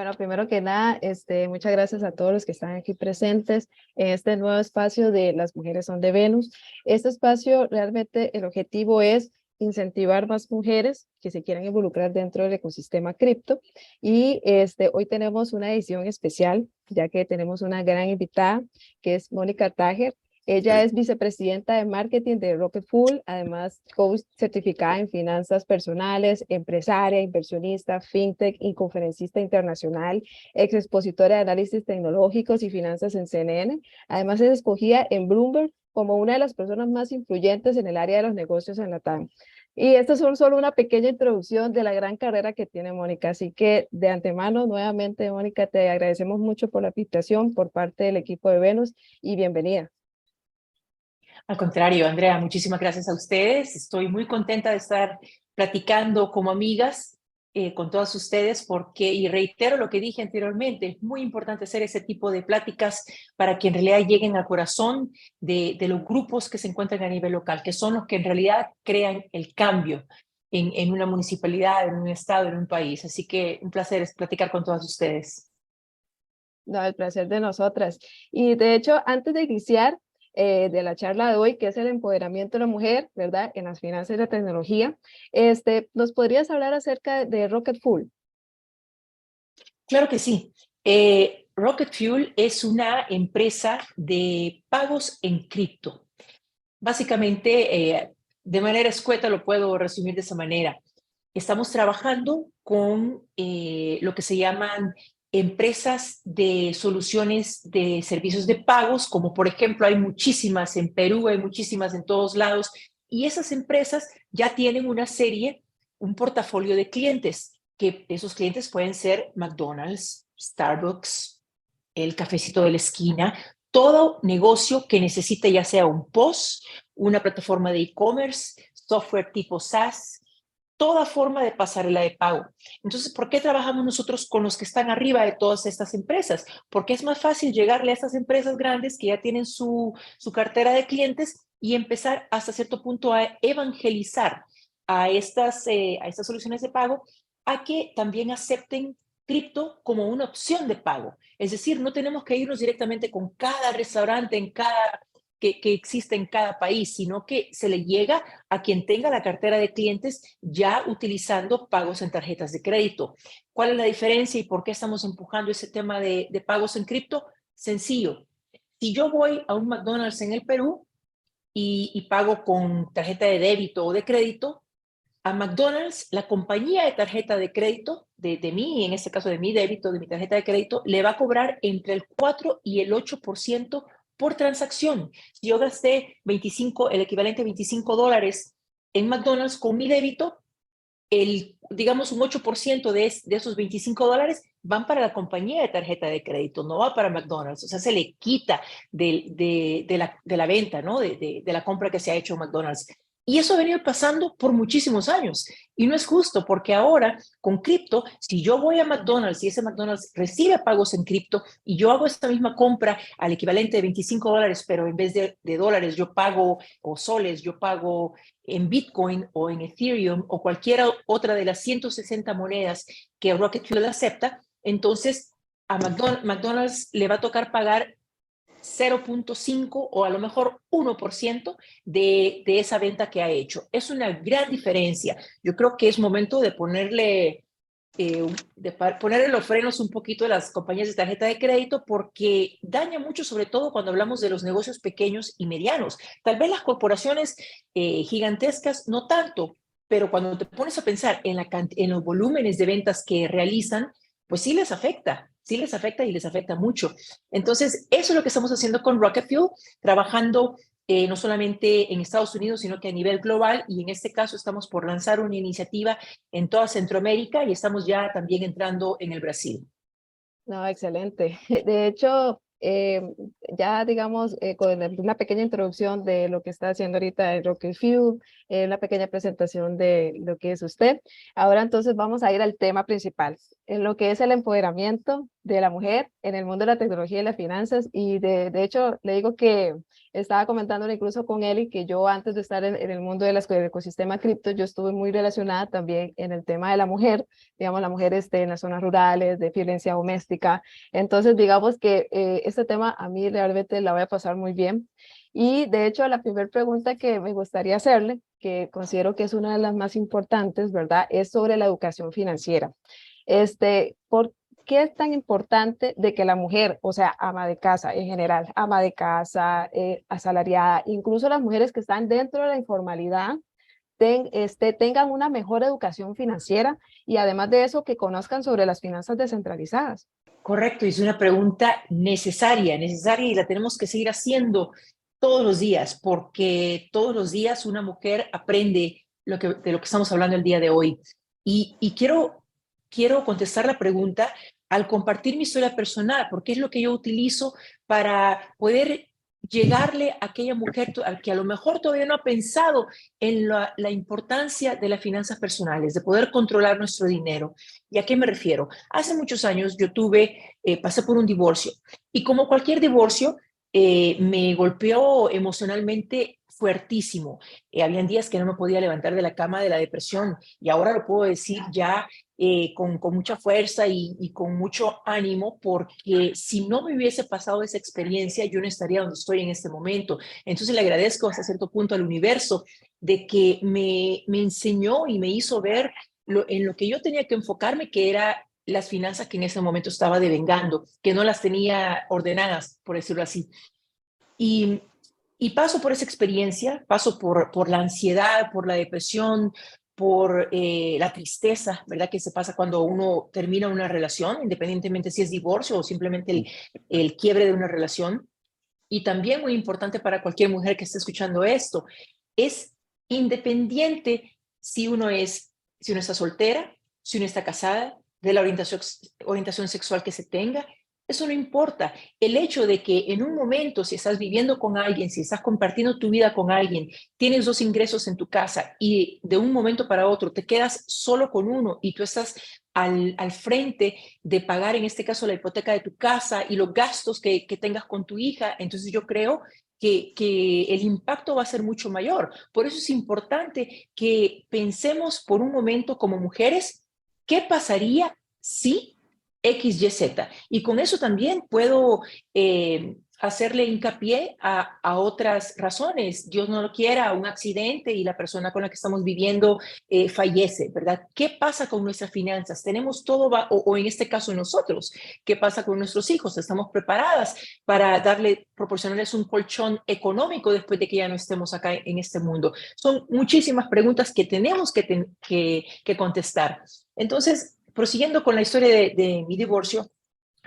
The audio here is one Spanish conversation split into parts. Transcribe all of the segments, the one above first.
Bueno, primero que nada, muchas gracias a todos los que están aquí presentes en este nuevo espacio de Las Mujeres son de Venus. Este espacio realmente el objetivo es incentivar más mujeres que se quieran involucrar dentro del ecosistema cripto y hoy tenemos una edición especial ya que tenemos una gran invitada que es Mónica Tajer. Ella es vicepresidenta de marketing de Rocket Fuel, además coach certificada en finanzas personales, empresaria, inversionista, fintech y conferencista internacional, ex expositora de análisis tecnológicos y finanzas en CNN. Además es escogida en Bloomberg como una de las personas más influyentes en el área de los negocios en Latam. Y estas son solo una pequeña introducción de la gran carrera que tiene Mónica. Así que de antemano, nuevamente, Mónica, te agradecemos mucho por la invitación por parte del equipo de Venus y bienvenida. Al contrario, Andrea, muchísimas gracias a ustedes. Estoy muy contenta de estar platicando como amigas con todas ustedes y reitero lo que dije anteriormente, es muy importante hacer ese tipo de pláticas para que en realidad lleguen al corazón de los grupos que se encuentran a nivel local, que son los que en realidad crean el cambio en una municipalidad, en un estado, en un país. Así que un placer es platicar con todas ustedes. No, el placer de nosotras. Y de hecho, antes de iniciar de la charla de hoy, que es el empoderamiento de la mujer, ¿verdad? En las finanzas y la tecnología, ¿nos podrías hablar acerca de Rocket Fuel? Claro que sí. Rocket Fuel es una empresa de pagos en cripto. Básicamente, de manera escueta lo puedo resumir de esa manera. Estamos trabajando con lo que se llaman empresas de soluciones de servicios de pagos, como por ejemplo hay muchísimas en Perú, hay muchísimas en todos lados, y esas empresas ya tienen una serie, un portafolio de clientes, que esos clientes pueden ser McDonald's, Starbucks, el cafecito de la esquina, todo negocio que necesite ya sea un POS, una plataforma de e-commerce, software tipo SaaS, toda forma de pasarela de pago. Entonces, ¿por qué trabajamos nosotros con los que están arriba de todas estas empresas? Porque es más fácil llegarle a estas empresas grandes que ya tienen su cartera de clientes y empezar hasta cierto punto a evangelizar a estas soluciones de pago a que también acepten cripto como una opción de pago. Es decir, no tenemos que irnos directamente con cada restaurante que existe en cada país, sino que se le llega a quien tenga la cartera de clientes ya utilizando pagos en tarjetas de crédito. ¿Cuál es la diferencia y por qué estamos empujando ese tema de pagos en cripto? Sencillo. Si yo voy a un McDonald's en el Perú y pago con tarjeta de débito o de crédito, a McDonald's, la compañía de tarjeta de crédito, de mí, en este caso de mi débito, de mi tarjeta de crédito, le va a cobrar entre el 4 y el 8% por transacción. Si yo gasté el equivalente a $25 en McDonald's con mi débito, digamos un 8% de esos $25 van para la compañía de tarjeta de crédito, no va para McDonald's. O sea, se le quita de la venta, ¿no? De la compra que se ha hecho en McDonald's. Y eso ha venido pasando por muchísimos años. Y no es justo porque ahora con cripto, si yo voy a McDonald's y ese McDonald's recibe pagos en cripto y yo hago esta misma compra al equivalente de $25, pero en vez de dólares yo pago, o soles, yo pago en Bitcoin o en Ethereum o cualquier otra de las 160 monedas que Rocket Fuel acepta, entonces a McDonald's le va a tocar pagar 0.5 o a lo mejor 1% de esa venta que ha hecho. Es una gran diferencia. Yo creo que es momento de ponerle los frenos un poquito a las compañías de tarjeta de crédito porque daña mucho, sobre todo cuando hablamos de los negocios pequeños y medianos. Tal vez las corporaciones gigantescas no tanto, pero cuando te pones a pensar en los volúmenes de ventas que realizan, pues sí les afecta y les afecta mucho. Entonces, eso es lo que estamos haciendo con Rocket Fuel, trabajando no solamente en Estados Unidos, sino que a nivel global, y en este caso estamos por lanzar una iniciativa en toda Centroamérica y estamos ya también entrando en el Brasil. No, excelente. De hecho, ya digamos, con una pequeña introducción de lo que está haciendo ahorita el Rocket Fuel, una pequeña presentación de lo que es usted. Ahora entonces vamos a ir al tema principal, en lo que es el empoderamiento de la mujer en el mundo de la tecnología y las finanzas. Y de hecho, le digo que estaba comentándole incluso con Eli que yo antes de estar en el mundo del ecosistema cripto, yo estuve muy relacionada también en el tema de la mujer, digamos, la mujer en las zonas rurales, de violencia doméstica. Entonces, digamos que este tema a mí realmente la voy a pasar muy bien. Y de hecho, la primera pregunta que me gustaría hacerle, que considero que es una de las más importantes, ¿verdad? Es sobre la educación financiera. ¿Por qué es tan importante de que la mujer, o sea, ama de casa en general, ama de casa, asalariada, incluso las mujeres que están dentro de la informalidad, tengan una mejor educación financiera y además de eso, que conozcan sobre las finanzas descentralizadas? Correcto, y es una pregunta necesaria, necesaria y la tenemos que seguir haciendo todos los días, porque todos los días una mujer aprende de lo que estamos hablando el día de hoy. Y quiero contestar la pregunta al compartir mi historia personal, porque es lo que yo utilizo para poder llegarle a aquella mujer que a lo mejor todavía no ha pensado en la importancia de las finanzas personales, de poder controlar nuestro dinero. ¿Y a qué me refiero? Hace muchos años yo pasé por un divorcio y como cualquier divorcio, me golpeó emocionalmente fuertísimo. Habían días que no me podía levantar de la cama de la depresión y ahora lo puedo decir ya con mucha fuerza y con mucho ánimo, porque si no me hubiese pasado esa experiencia, yo no estaría donde estoy en este momento. Entonces le agradezco hasta cierto punto al universo de que me enseñó y me hizo ver en lo que yo tenía que enfocarme, que era las finanzas que en ese momento estaba devengando, que no las tenía ordenadas, por decirlo así. Y, y paso por esa experiencia, paso por la ansiedad, por la depresión, por la tristeza, ¿verdad? Que se pasa cuando uno termina una relación, independientemente si es divorcio o simplemente el quiebre de una relación. Y también muy importante para cualquier mujer que esté escuchando esto, es independiente si uno está soltera, si uno está casada, de la orientación sexual que se tenga, eso no importa. El hecho de que en un momento, si estás viviendo con alguien, si estás compartiendo tu vida con alguien, tienes dos ingresos en tu casa y de un momento para otro te quedas solo con uno y tú estás al frente de pagar, en este caso, la hipoteca de tu casa y los gastos que tengas con tu hija, entonces yo creo que el impacto va a ser mucho mayor. Por eso es importante que pensemos por un momento como mujeres, ¿qué pasaría si X, Y, Z? Y con eso también puedo hacerle hincapié a otras razones. Dios no lo quiera, un accidente y la persona con la que estamos viviendo fallece, ¿verdad? ¿Qué pasa con nuestras finanzas? ¿Tenemos todo, o en este caso nosotros? ¿Qué pasa con nuestros hijos? ¿Estamos preparadas para proporcionarles un colchón económico después de que ya no estemos acá en este mundo? Son muchísimas preguntas que tenemos que contestar. Entonces, prosiguiendo con la historia de mi divorcio,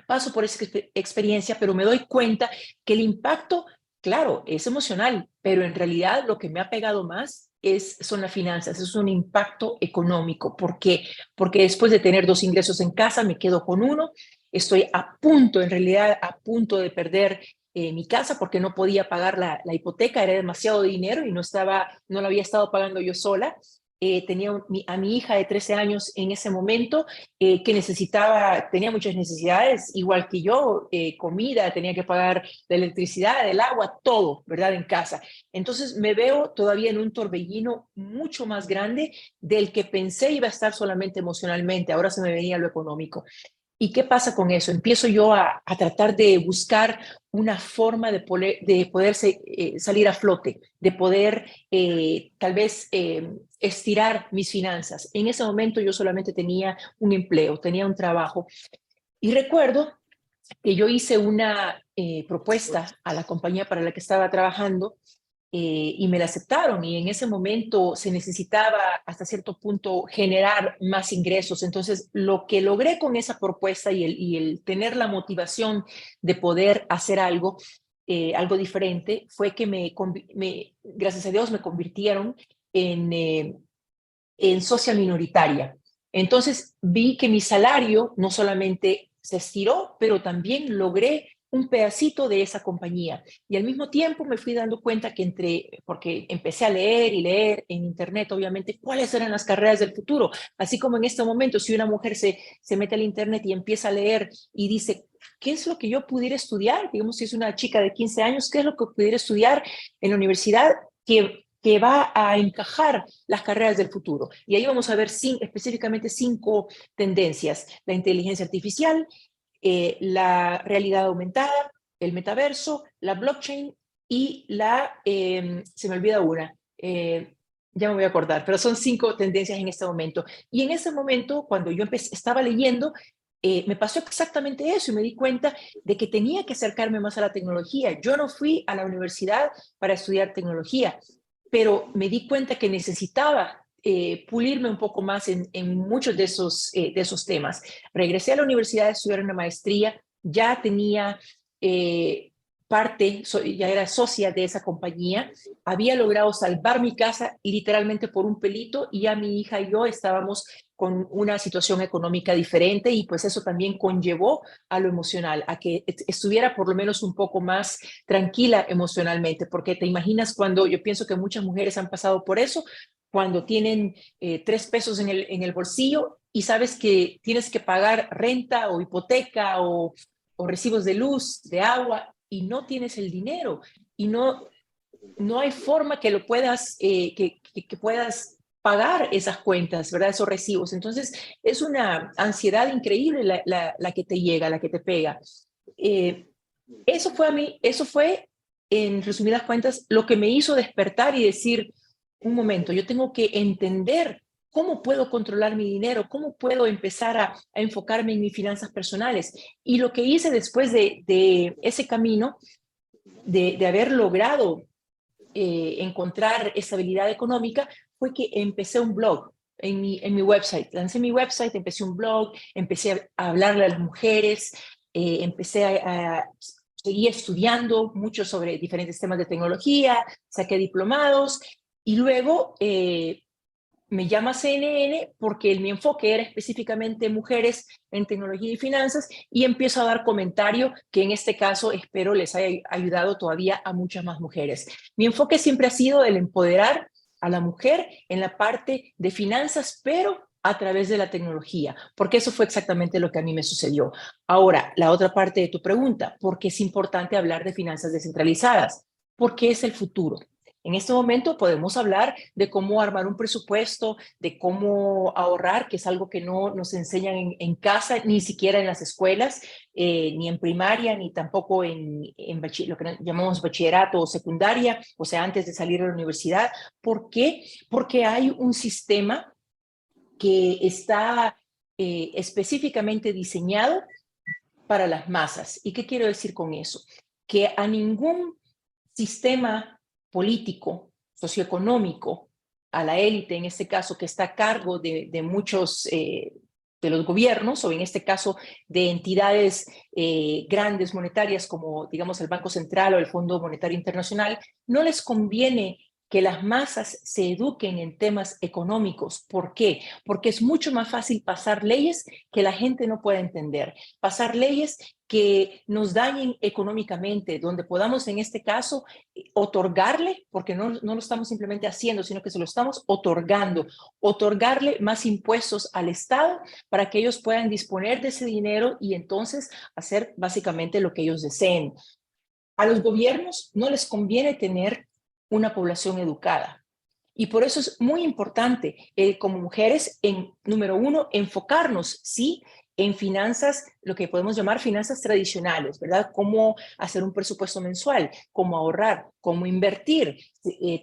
paso por esa experiencia, pero me doy cuenta que el impacto, claro, es emocional, pero en realidad lo que me ha pegado más son las finanzas, es un impacto económico. ¿Por qué? Porque después de tener dos ingresos en casa, me quedo con uno, estoy a punto, en realidad a punto de perder mi casa porque no podía pagar la hipoteca, era demasiado dinero y no la había estado pagando yo sola. Tenía a mi hija de 13 años en ese momento tenía muchas necesidades, igual que yo, comida, tenía que pagar la electricidad, el agua, todo, ¿verdad? En casa. Entonces me veo todavía en un torbellino mucho más grande del que pensé iba a estar solamente emocionalmente, ahora se me venía lo económico. ¿Y qué pasa con eso? Empiezo yo a tratar de buscar una forma de poder salir a flote, de poder tal vez estirar mis finanzas. En ese momento yo solamente tenía un empleo, tenía un trabajo. Y recuerdo que yo hice una propuesta a la compañía para la que estaba trabajando y me la aceptaron y en ese momento se necesitaba hasta cierto punto generar más ingresos. Entonces, lo que logré con esa propuesta y el tener la motivación de poder hacer algo diferente, fue que gracias a Dios, me convirtieron en socia minoritaria. Entonces, vi que mi salario no solamente se estiró, pero también logré un pedacito de esa compañía. Y al mismo tiempo me fui dando cuenta que porque empecé a leer y leer en internet, obviamente, cuáles eran las carreras del futuro. Así como en este momento, si una mujer se mete al internet y empieza a leer y dice, ¿qué es lo que yo pudiera estudiar? Digamos, si es una chica de 15 años, ¿qué es lo que pudiera estudiar en la universidad que va a encajar las carreras del futuro? Y ahí vamos a ver específicamente 5 tendencias: la inteligencia artificial, la realidad aumentada, el metaverso, la blockchain y se me olvida una, ya me voy a acordar, pero son 5 tendencias en este momento. Y en ese momento, cuando yo estaba leyendo, me pasó exactamente eso y me di cuenta de que tenía que acercarme más a la tecnología. Yo no fui a la universidad para estudiar tecnología, pero me di cuenta que necesitaba pulirme un poco más en muchos de esos temas. Regresé a la universidad a estudiar una maestría, ya tenía ya era socia de esa compañía, había logrado salvar mi casa literalmente por un pelito y ya mi hija y yo estábamos con una situación económica diferente y pues eso también conllevó a lo emocional, a que estuviera por lo menos un poco más tranquila emocionalmente, porque te imaginas cuando yo pienso que muchas mujeres han pasado por eso, cuando tienen 3 pesos en el bolsillo y sabes que tienes que pagar renta o hipoteca o recibos de luz, de agua, y no tienes el dinero y no hay forma que lo puedas, que puedas pagar esas cuentas, ¿verdad? Esos recibos. Entonces, es una ansiedad increíble la que te llega, la que te pega. Eh, eso fue, en resumidas cuentas, lo que me hizo despertar y decir, un momento, yo tengo que entender cómo puedo controlar mi dinero, cómo puedo empezar a enfocarme en mis finanzas personales. Y lo que hice después de ese camino, de haber logrado encontrar estabilidad económica, fue que empecé un blog en mi website. Lancé mi website, empecé un blog, empecé a hablarle a las mujeres, empecé seguí estudiando mucho sobre diferentes temas de tecnología, saqué diplomados y luego me llama CNN porque mi enfoque era específicamente mujeres en tecnología y finanzas y empiezo a dar comentario que en este caso espero les haya ayudado todavía a muchas más mujeres. Mi enfoque siempre ha sido el empoderar a la mujer en la parte de finanzas, pero a través de la tecnología, porque eso fue exactamente lo que a mí me sucedió. Ahora, la otra parte de tu pregunta, ¿por qué es importante hablar de finanzas descentralizadas? Porque es el futuro. En este momento podemos hablar de cómo armar un presupuesto, de cómo ahorrar, que es algo que no nos enseñan en casa, ni siquiera en las escuelas, ni en primaria, ni tampoco en lo que llamamos bachillerato o secundaria, o sea, antes de salir a la universidad. ¿Por qué? Porque hay un sistema que está específicamente diseñado para las masas. ¿Y qué quiero decir con eso? Que a ningún sistema político, socioeconómico, a la élite, en este caso, que está a cargo de muchos de los gobiernos, o en este caso de entidades grandes monetarias como, digamos, el Banco Central o el Fondo Monetario Internacional, no les conviene que las masas se eduquen en temas económicos. ¿Por qué? Porque es mucho más fácil pasar leyes que la gente no pueda entender, pasar leyes que nos dañen económicamente, donde podamos en este caso otorgarle, porque no lo estamos simplemente haciendo, sino que se lo estamos otorgarle más impuestos al Estado para que ellos puedan disponer de ese dinero y entonces hacer básicamente lo que ellos deseen. A los gobiernos no les conviene tener una población educada. Y por eso es muy importante, como mujeres, número 1, enfocarnos, sí, en finanzas, lo que podemos llamar finanzas tradicionales, ¿verdad? Cómo hacer un presupuesto mensual, cómo ahorrar, cómo invertir.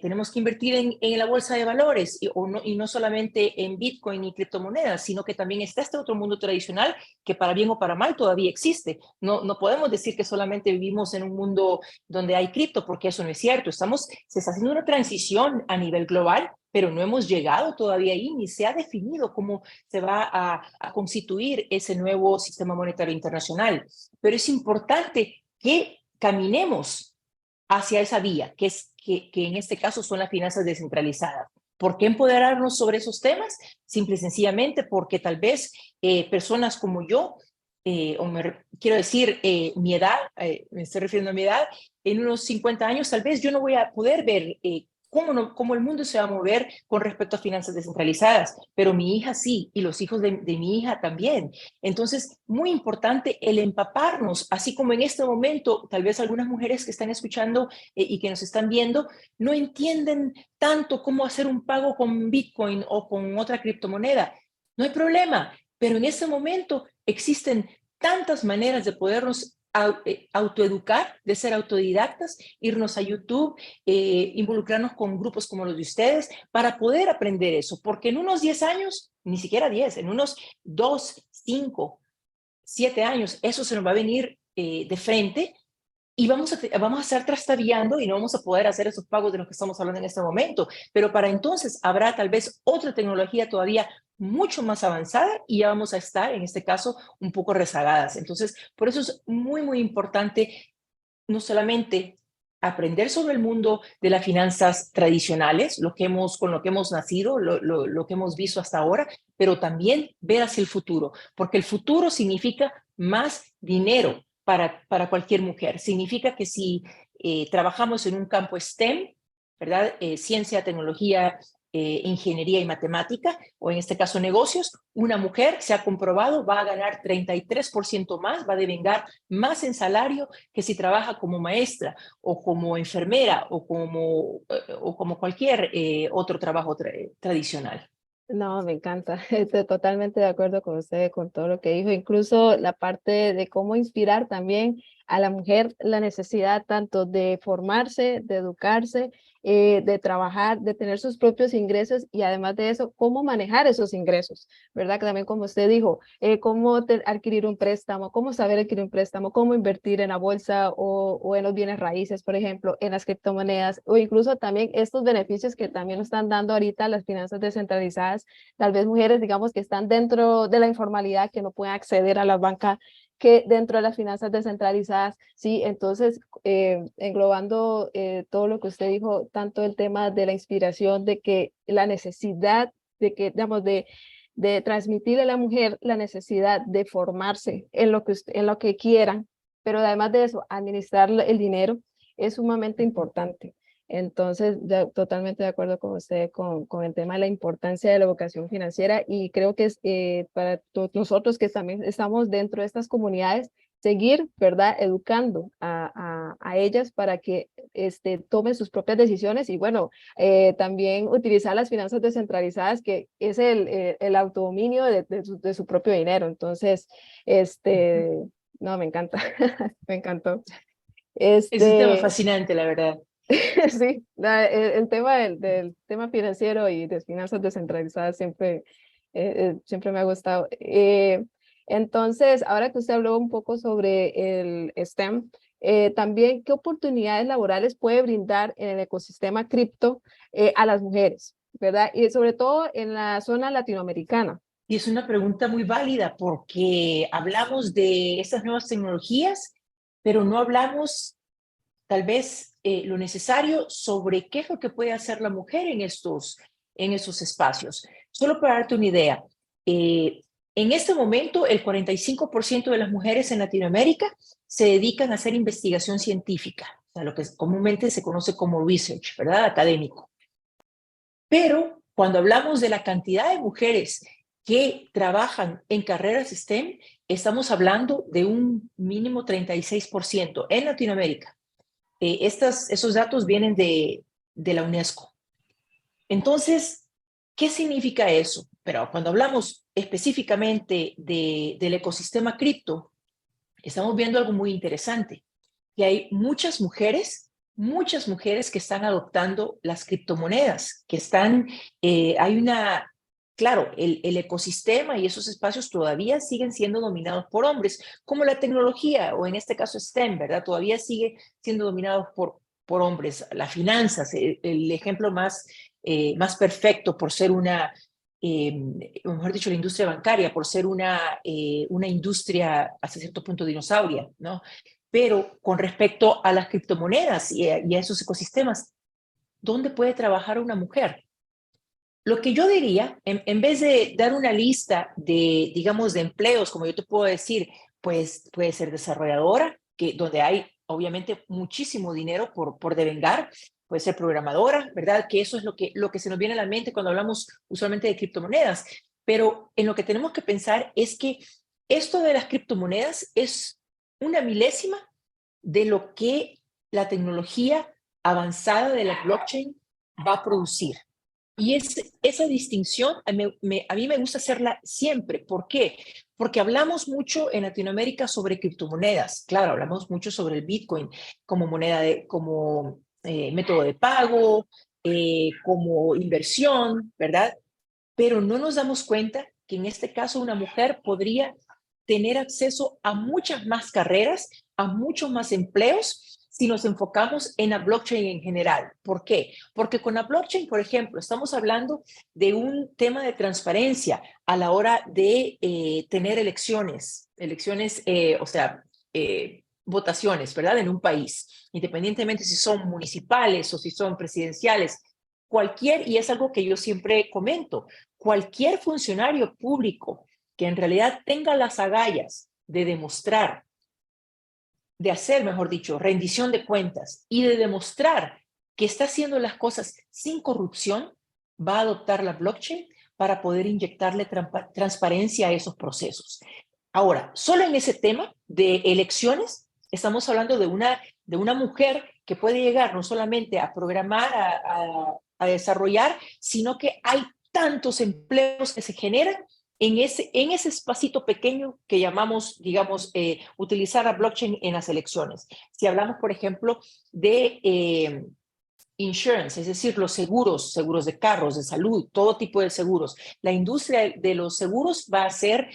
Tenemos que invertir en la bolsa de valores y no solamente en Bitcoin y criptomonedas, sino que también está este otro mundo tradicional que para bien o para mal todavía existe. No podemos decir que solamente vivimos en un mundo donde hay cripto, porque eso no es cierto. Se está haciendo una transición a nivel global, pero no hemos llegado todavía ahí, ni se ha definido cómo se va a constituir ese nuevo sistema monetario internacional. Pero es importante que caminemos hacia esa vía, que en este caso son las finanzas descentralizadas. ¿Por qué empoderarnos sobre esos temas? Simple y sencillamente porque tal vez personas como yo quiero decir, mi edad, me estoy refiriendo a mi edad, en unos 50 años tal vez yo no voy a poder ver cómo el mundo se va a mover con respecto a finanzas descentralizadas, pero mi hija sí, y los hijos de mi hija también. Entonces, muy importante el empaparnos, así como en este momento, tal vez algunas mujeres que están escuchando y que nos están viendo, no entienden tanto cómo hacer un pago con Bitcoin o con otra criptomoneda. No hay problema, pero en este momento existen tantas maneras de podernos autoeducar, de ser autodidactas, irnos a YouTube, involucrarnos con grupos como los de ustedes para poder aprender eso, porque en unos 10 años, ni siquiera 10, en unos 2, 5, 7 años, eso se nos va a venir de frente y vamos a estar trastabilando y no vamos a poder hacer esos pagos de los que estamos hablando en este momento. Pero para entonces habrá tal vez otra tecnología todavía mucho más avanzada y ya vamos a estar, en este caso, un poco rezagadas. Entonces, por eso es muy, muy importante no solamente aprender sobre el mundo de las finanzas tradicionales, con lo que hemos nacido, lo que hemos visto hasta ahora, pero también ver hacia el futuro, porque el futuro significa más dinero para cualquier mujer. Significa que si trabajamos en un campo STEM, ¿verdad? Ciencia, tecnología, ingeniería y matemática, o en este caso negocios, una mujer se ha comprobado va a ganar 33% más, va a devengar más en salario que si trabaja como maestra o como enfermera o como cualquier otro trabajo tradicional. No, me encanta. Estoy totalmente de acuerdo con usted, con todo lo que dijo, incluso la parte de cómo inspirar también a la mujer la necesidad tanto de formarse, de educarse, de trabajar, de tener sus propios ingresos y además de eso, cómo manejar esos ingresos, ¿verdad? Que también como usted dijo, cómo adquirir un préstamo, cómo saber adquirir un préstamo, cómo invertir en la bolsa o en los bienes raíces, por ejemplo, en las criptomonedas o incluso también estos beneficios que también nos están dando ahorita las finanzas descentralizadas, tal vez mujeres, digamos, que están dentro de la informalidad, que no pueden acceder a la banca, que dentro de las finanzas descentralizadas, sí, entonces englobando todo lo que usted dijo, tanto el tema de la inspiración, de que la necesidad de que, digamos, de transmitirle a la mujer la necesidad de formarse en lo que quieran, pero además de eso, administrar el dinero es sumamente importante. Entonces, totalmente de acuerdo con usted con el tema de la importancia de la educación financiera y creo que es para nosotros que también estamos dentro de estas comunidades, seguir, ¿verdad? Educando a ellas para que tomen sus propias decisiones y bueno, también utilizar las finanzas descentralizadas, que es el autodominio de su propio dinero. Entonces, no, me encanta, me encantó. Es un tema fascinante, la verdad. Sí, el tema del tema financiero y de finanzas descentralizadas siempre, siempre me ha gustado. Entonces, ahora que usted habló un poco sobre el STEM, también, ¿qué oportunidades laborales puede brindar en el ecosistema cripto a las mujeres, ¿verdad? Y sobre todo en la zona latinoamericana. Y es una pregunta muy válida porque hablamos de estas nuevas tecnologías, pero no hablamos tal vez lo necesario sobre qué es lo que puede hacer la mujer en estos espacios. Solo para darte una idea, en este momento el 45% de las mujeres en Latinoamérica se dedican a hacer investigación científica, o sea, lo que comúnmente se conoce como research, ¿verdad? Académico. Pero cuando hablamos de la cantidad de mujeres que trabajan en carreras STEM, estamos hablando de un mínimo 36% en Latinoamérica. Esos datos vienen de la UNESCO. Entonces, ¿qué significa eso? Pero cuando hablamos específicamente del ecosistema cripto, estamos viendo algo muy interesante, que hay muchas mujeres que están adoptando las criptomonedas, hay claro, el ecosistema y esos espacios todavía siguen siendo dominados por hombres, como la tecnología, o en este caso STEM, ¿verdad? Todavía sigue siendo dominados por hombres. Las finanzas, el ejemplo más perfecto por ser o mejor dicho, la industria bancaria, por ser una industria hasta cierto punto dinosauria, ¿no? Pero con respecto a las criptomonedas y a esos ecosistemas, ¿dónde puede trabajar una mujer? Lo que yo diría, en vez de dar una lista de, digamos, de empleos, como yo te puedo decir, pues puede ser desarrolladora, donde hay obviamente muchísimo dinero por devengar, puede ser programadora, ¿verdad? Que eso es lo que se nos viene a la mente cuando hablamos usualmente de criptomonedas. Pero en lo que tenemos que pensar es que esto de las criptomonedas es una milésima de lo que la tecnología avanzada de la blockchain va a producir. Y esa distinción a mí me gusta hacerla siempre. ¿Por qué? Porque hablamos mucho en Latinoamérica sobre criptomonedas. Claro, hablamos mucho sobre el Bitcoin como como método de pago, como inversión, ¿verdad? Pero no nos damos cuenta que en este caso una mujer podría tener acceso a muchas más carreras, a muchos más empleos, si nos enfocamos en la blockchain en general. ¿Por qué? Porque con la blockchain, por ejemplo, estamos hablando de un tema de transparencia a la hora de tener elecciones, o sea, votaciones, ¿verdad? En un país, independientemente si son municipales o si son presidenciales, cualquier, y es algo que yo siempre comento, cualquier funcionario público que en realidad tenga las agallas de demostrar, de hacer, mejor dicho, rendición de cuentas y de demostrar que está haciendo las cosas sin corrupción, va a adoptar la blockchain para poder inyectarle transparencia a esos procesos. Ahora, solo en ese tema de elecciones, estamos hablando de una mujer que puede llegar no solamente a programar, a desarrollar, sino que hay tantos empleos que se generan en ese espacito pequeño que llamamos, digamos, utilizar la blockchain en las elecciones. Si hablamos, por ejemplo, de insurance, es decir, los seguros, seguros de carros, de salud, todo tipo de seguros, la industria de los seguros va a ser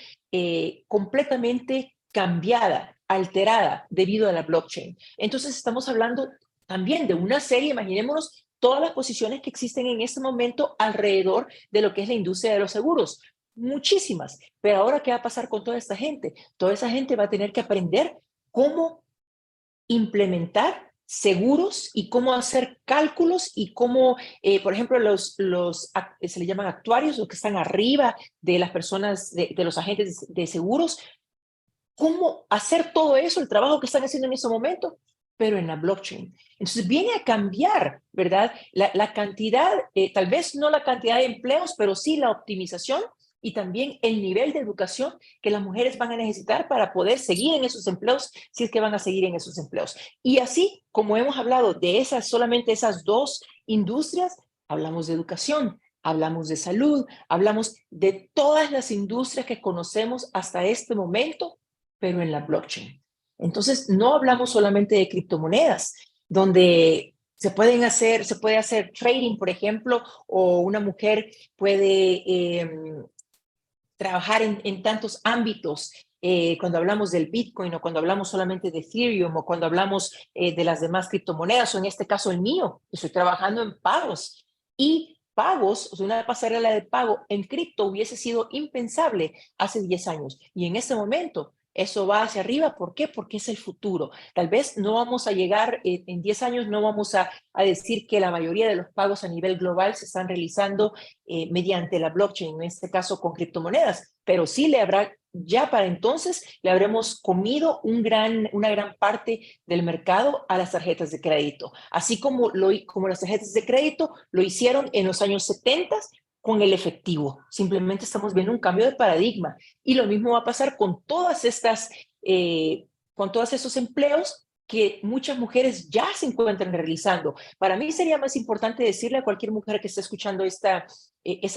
completamente cambiada, alterada debido a la blockchain. Entonces estamos hablando también de una serie, imaginémonos todas las posiciones que existen en este momento alrededor de lo que es la industria de los seguros. Muchísimas. Pero ahora, ¿qué va a pasar con toda esta gente? Toda esa gente va a tener que aprender cómo implementar seguros y cómo hacer cálculos y cómo, por ejemplo, se le llaman actuarios, los que están arriba de las personas, de los agentes de seguros, cómo hacer todo eso, el trabajo que están haciendo en ese momento, pero en la blockchain. Entonces viene a cambiar, ¿verdad? La cantidad, tal vez no la cantidad de empleos, pero sí la optimización y también el nivel de educación que las mujeres van a necesitar para poder seguir en esos empleos, si es que van a seguir en esos empleos. Y así, como hemos hablado de solamente esas dos industrias, hablamos de educación, hablamos de salud, hablamos de todas las industrias que conocemos hasta este momento, pero en la blockchain. Entonces, no hablamos solamente de criptomonedas, donde se puede hacer trading, por ejemplo, o una mujer puede trabajar en tantos ámbitos. Cuando hablamos del Bitcoin o cuando hablamos solamente de Ethereum o cuando hablamos de las demás criptomonedas o en este caso el mío, estoy trabajando en pagos y pagos, o sea, una pasarela de pago en cripto hubiese sido impensable hace 10 años y en este momento eso va hacia arriba. ¿Por qué? Porque es el futuro. Tal vez no vamos a llegar, en 10 años no vamos a decir que la mayoría de los pagos a nivel global se están realizando mediante la blockchain, en este caso con criptomonedas, pero sí ya para entonces le habremos comido una gran parte del mercado a las tarjetas de crédito, así como las tarjetas de crédito lo hicieron en los años 70 con el efectivo. Simplemente estamos viendo un cambio de paradigma y lo mismo va a pasar con con todos esos empleos que muchas mujeres ya se encuentran realizando. Para mí sería más importante decirle a cualquier mujer que esté escuchando esta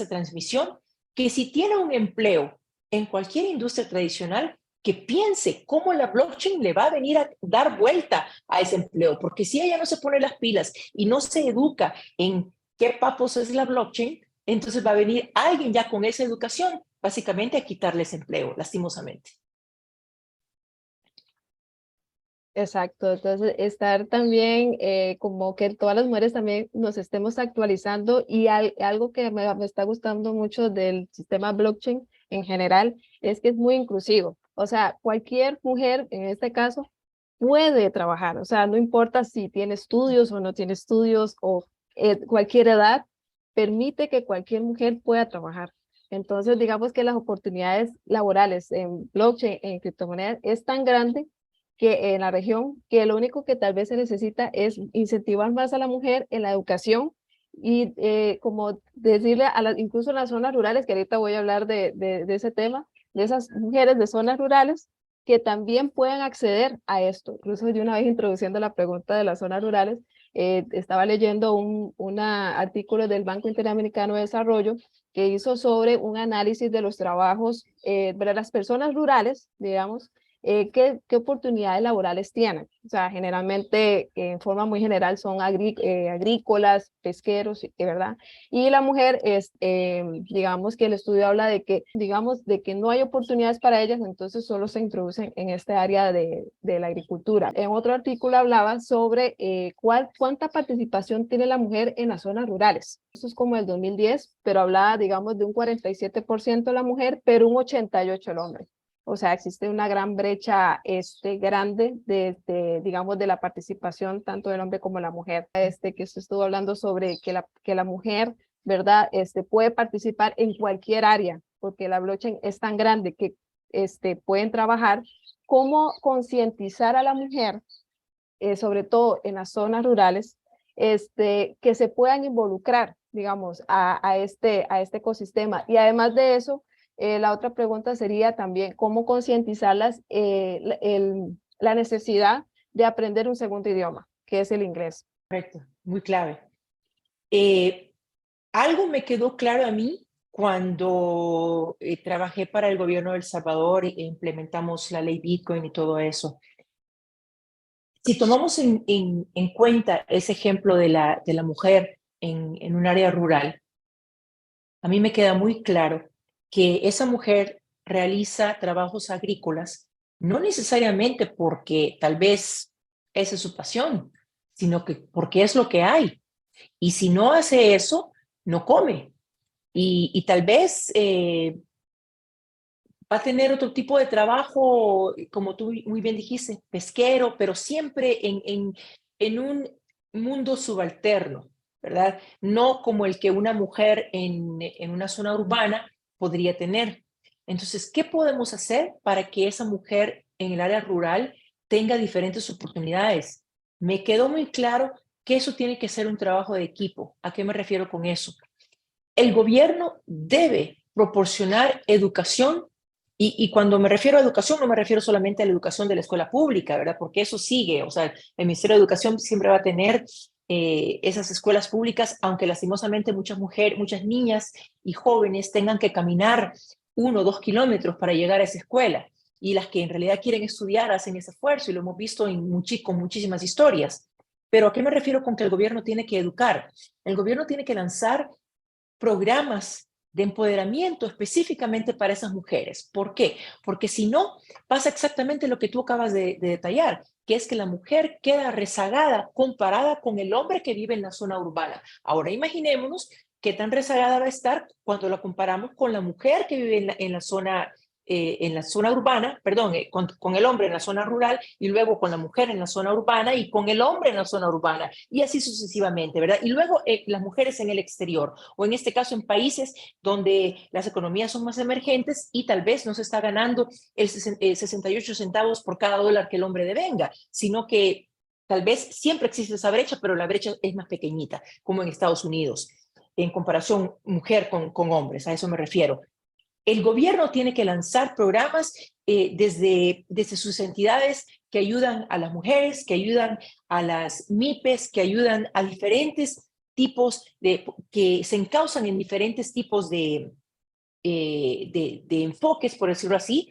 transmisión que si tiene un empleo en cualquier industria tradicional, que piense cómo la blockchain le va a venir a dar vuelta a ese empleo, porque si ella no se pone las pilas y no se educa en qué papos es la blockchain, entonces va a venir alguien ya con esa educación, básicamente a quitarles empleo, lastimosamente. Exacto, entonces estar también como que todas las mujeres también nos estemos actualizando y algo que me está gustando mucho del sistema blockchain en general es que es muy inclusivo, o sea, cualquier mujer en este caso puede trabajar, o sea, no importa si tiene estudios o no tiene estudios o cualquier edad, permite que cualquier mujer pueda trabajar. Entonces, digamos que las oportunidades laborales en blockchain, en criptomonedas, es tan grande que en la región, que lo único que tal vez se necesita es incentivar más a la mujer en la educación y como decirle a las, incluso en las zonas rurales, que ahorita voy a hablar de ese tema, de esas mujeres de zonas rurales, que también puedan acceder a esto. Incluso de una vez introduciendo la pregunta de las zonas rurales, estaba leyendo un artículo del Banco Interamericano de Desarrollo que hizo sobre un análisis de los trabajos de las personas rurales, digamos, qué oportunidades laborales tienen. O sea, generalmente, en forma muy general, son agrícolas, pesqueros, ¿verdad? Y la mujer es, digamos que el estudio habla de que, digamos, de que no hay oportunidades para ellas, entonces solo se introducen en este área de la agricultura. En otro artículo hablaba sobre cuánta participación tiene la mujer en las zonas rurales. Eso es como el 2010, pero hablaba, digamos, de un 47% la mujer, pero un 88% el hombre. O sea, existe una gran brecha grande digamos, de la participación tanto del hombre como la mujer. Que se estuvo hablando sobre que la mujer, ¿verdad? Puede participar en cualquier área, porque la blockchain es tan grande que pueden trabajar. ¿Cómo concientizar a la mujer, sobre todo en las zonas rurales, que se puedan involucrar, digamos, a este ecosistema? Y además de eso, la otra pregunta sería también cómo concientizarlas la necesidad de aprender un segundo idioma, que es el inglés. Correcto, muy clave. Algo me quedó claro a mí cuando trabajé para el gobierno de El Salvador e implementamos la ley Bitcoin y todo eso. Si tomamos en cuenta ese ejemplo de la mujer en un área rural, a mí me queda muy claro que esa mujer realiza trabajos agrícolas, no necesariamente porque tal vez esa es su pasión, sino que porque es lo que hay. Y si no hace eso, no come. Y tal vez va a tener otro tipo de trabajo, como tú muy bien dijiste, pesquero, pero siempre en un mundo subalterno, ¿verdad? No como el que una mujer en una zona urbana podría tener. Entonces, ¿qué podemos hacer para que esa mujer en el área rural tenga diferentes oportunidades? Me quedó muy claro que eso tiene que ser un trabajo de equipo. ¿A qué me refiero con eso? El gobierno debe proporcionar educación y cuando me refiero a educación no me refiero solamente a la educación de la escuela pública, ¿verdad? Porque eso sigue, o sea, el Ministerio de Educación siempre va a tener esas escuelas públicas, aunque lastimosamente muchas mujeres, muchas niñas y jóvenes tengan que caminar 1 o 2 kilómetros para llegar a esa escuela. Y las que en realidad quieren estudiar hacen ese esfuerzo y lo hemos visto con muchísimas historias. Pero ¿a qué me refiero con que el gobierno tiene que educar? El gobierno tiene que lanzar programas de empoderamiento específicamente para esas mujeres. ¿Por qué? Porque si no, pasa exactamente lo que tú acabas de detallar, que es que la mujer queda rezagada comparada con el hombre que vive en la zona urbana. Ahora imaginémonos qué tan rezagada va a estar cuando la comparamos con la mujer que vive en la zona urbana, perdón, con el hombre en la zona rural y luego con la mujer en la zona urbana y con el hombre en la zona urbana y así sucesivamente, ¿verdad? Y luego las mujeres en el exterior o en este caso en países donde las economías son más emergentes y tal vez no se está ganando el 68 centavos por cada dólar que el hombre devenga, sino que tal vez siempre existe esa brecha, pero la brecha es más pequeñita, como en Estados Unidos, en comparación mujer con hombres, a eso me refiero. El gobierno tiene que lanzar programas desde sus entidades que ayudan a las mujeres, que ayudan a las MIPES, que ayudan a diferentes tipos que se encausan en diferentes tipos de enfoques, por decirlo así.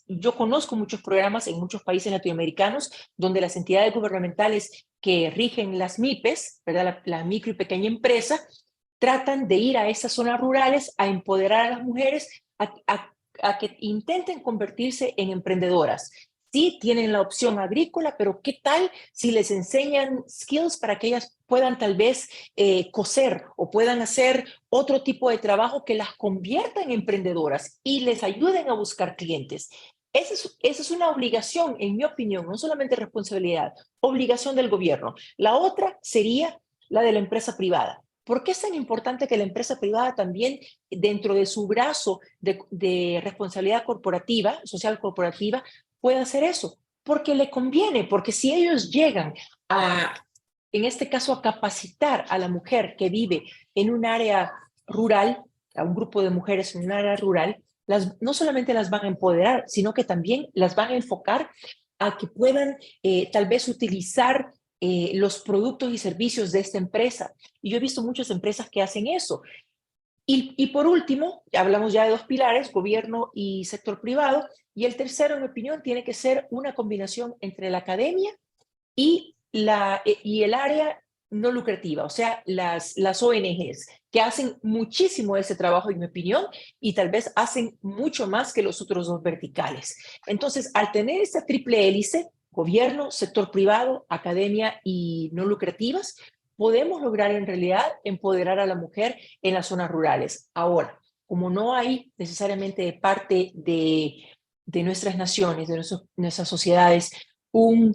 Yo conozco muchos programas en muchos países latinoamericanos donde las entidades gubernamentales que rigen las MIPES, ¿verdad? La micro y pequeña empresa, tratan de ir a esas zonas rurales a empoderar a las mujeres a que intenten convertirse en emprendedoras. Sí, tienen la opción agrícola, pero ¿qué tal si les enseñan skills para que ellas puedan tal vez coser o puedan hacer otro tipo de trabajo que las convierta en emprendedoras y les ayuden a buscar clientes? Esa es una obligación, en mi opinión, no solamente responsabilidad, obligación del gobierno. La otra sería la de la empresa privada. ¿Por qué es tan importante que la empresa privada también, dentro de su brazo de responsabilidad corporativa, social corporativa, pueda hacer eso? Porque le conviene, porque si ellos llegan a, en este caso, a capacitar a la mujer que vive en un área rural, a un grupo de mujeres en un área rural, no solamente las van a empoderar, sino que también las van a enfocar a que puedan tal vez utilizar los productos y servicios de esta empresa. Y yo he visto muchas empresas que hacen eso. Y por último, hablamos ya de dos pilares, gobierno y sector privado, y el tercero, en mi opinión, tiene que ser una combinación entre la academia y el área no lucrativa, o sea, las ONGs, que hacen muchísimo ese trabajo, en mi opinión, y tal vez hacen mucho más que los otros dos verticales. Entonces, al tener esta triple hélice, gobierno, sector privado, academia y no lucrativas, podemos lograr en realidad empoderar a la mujer en las zonas rurales. Ahora, como no hay necesariamente de parte de nuestras naciones, de nuestras sociedades, una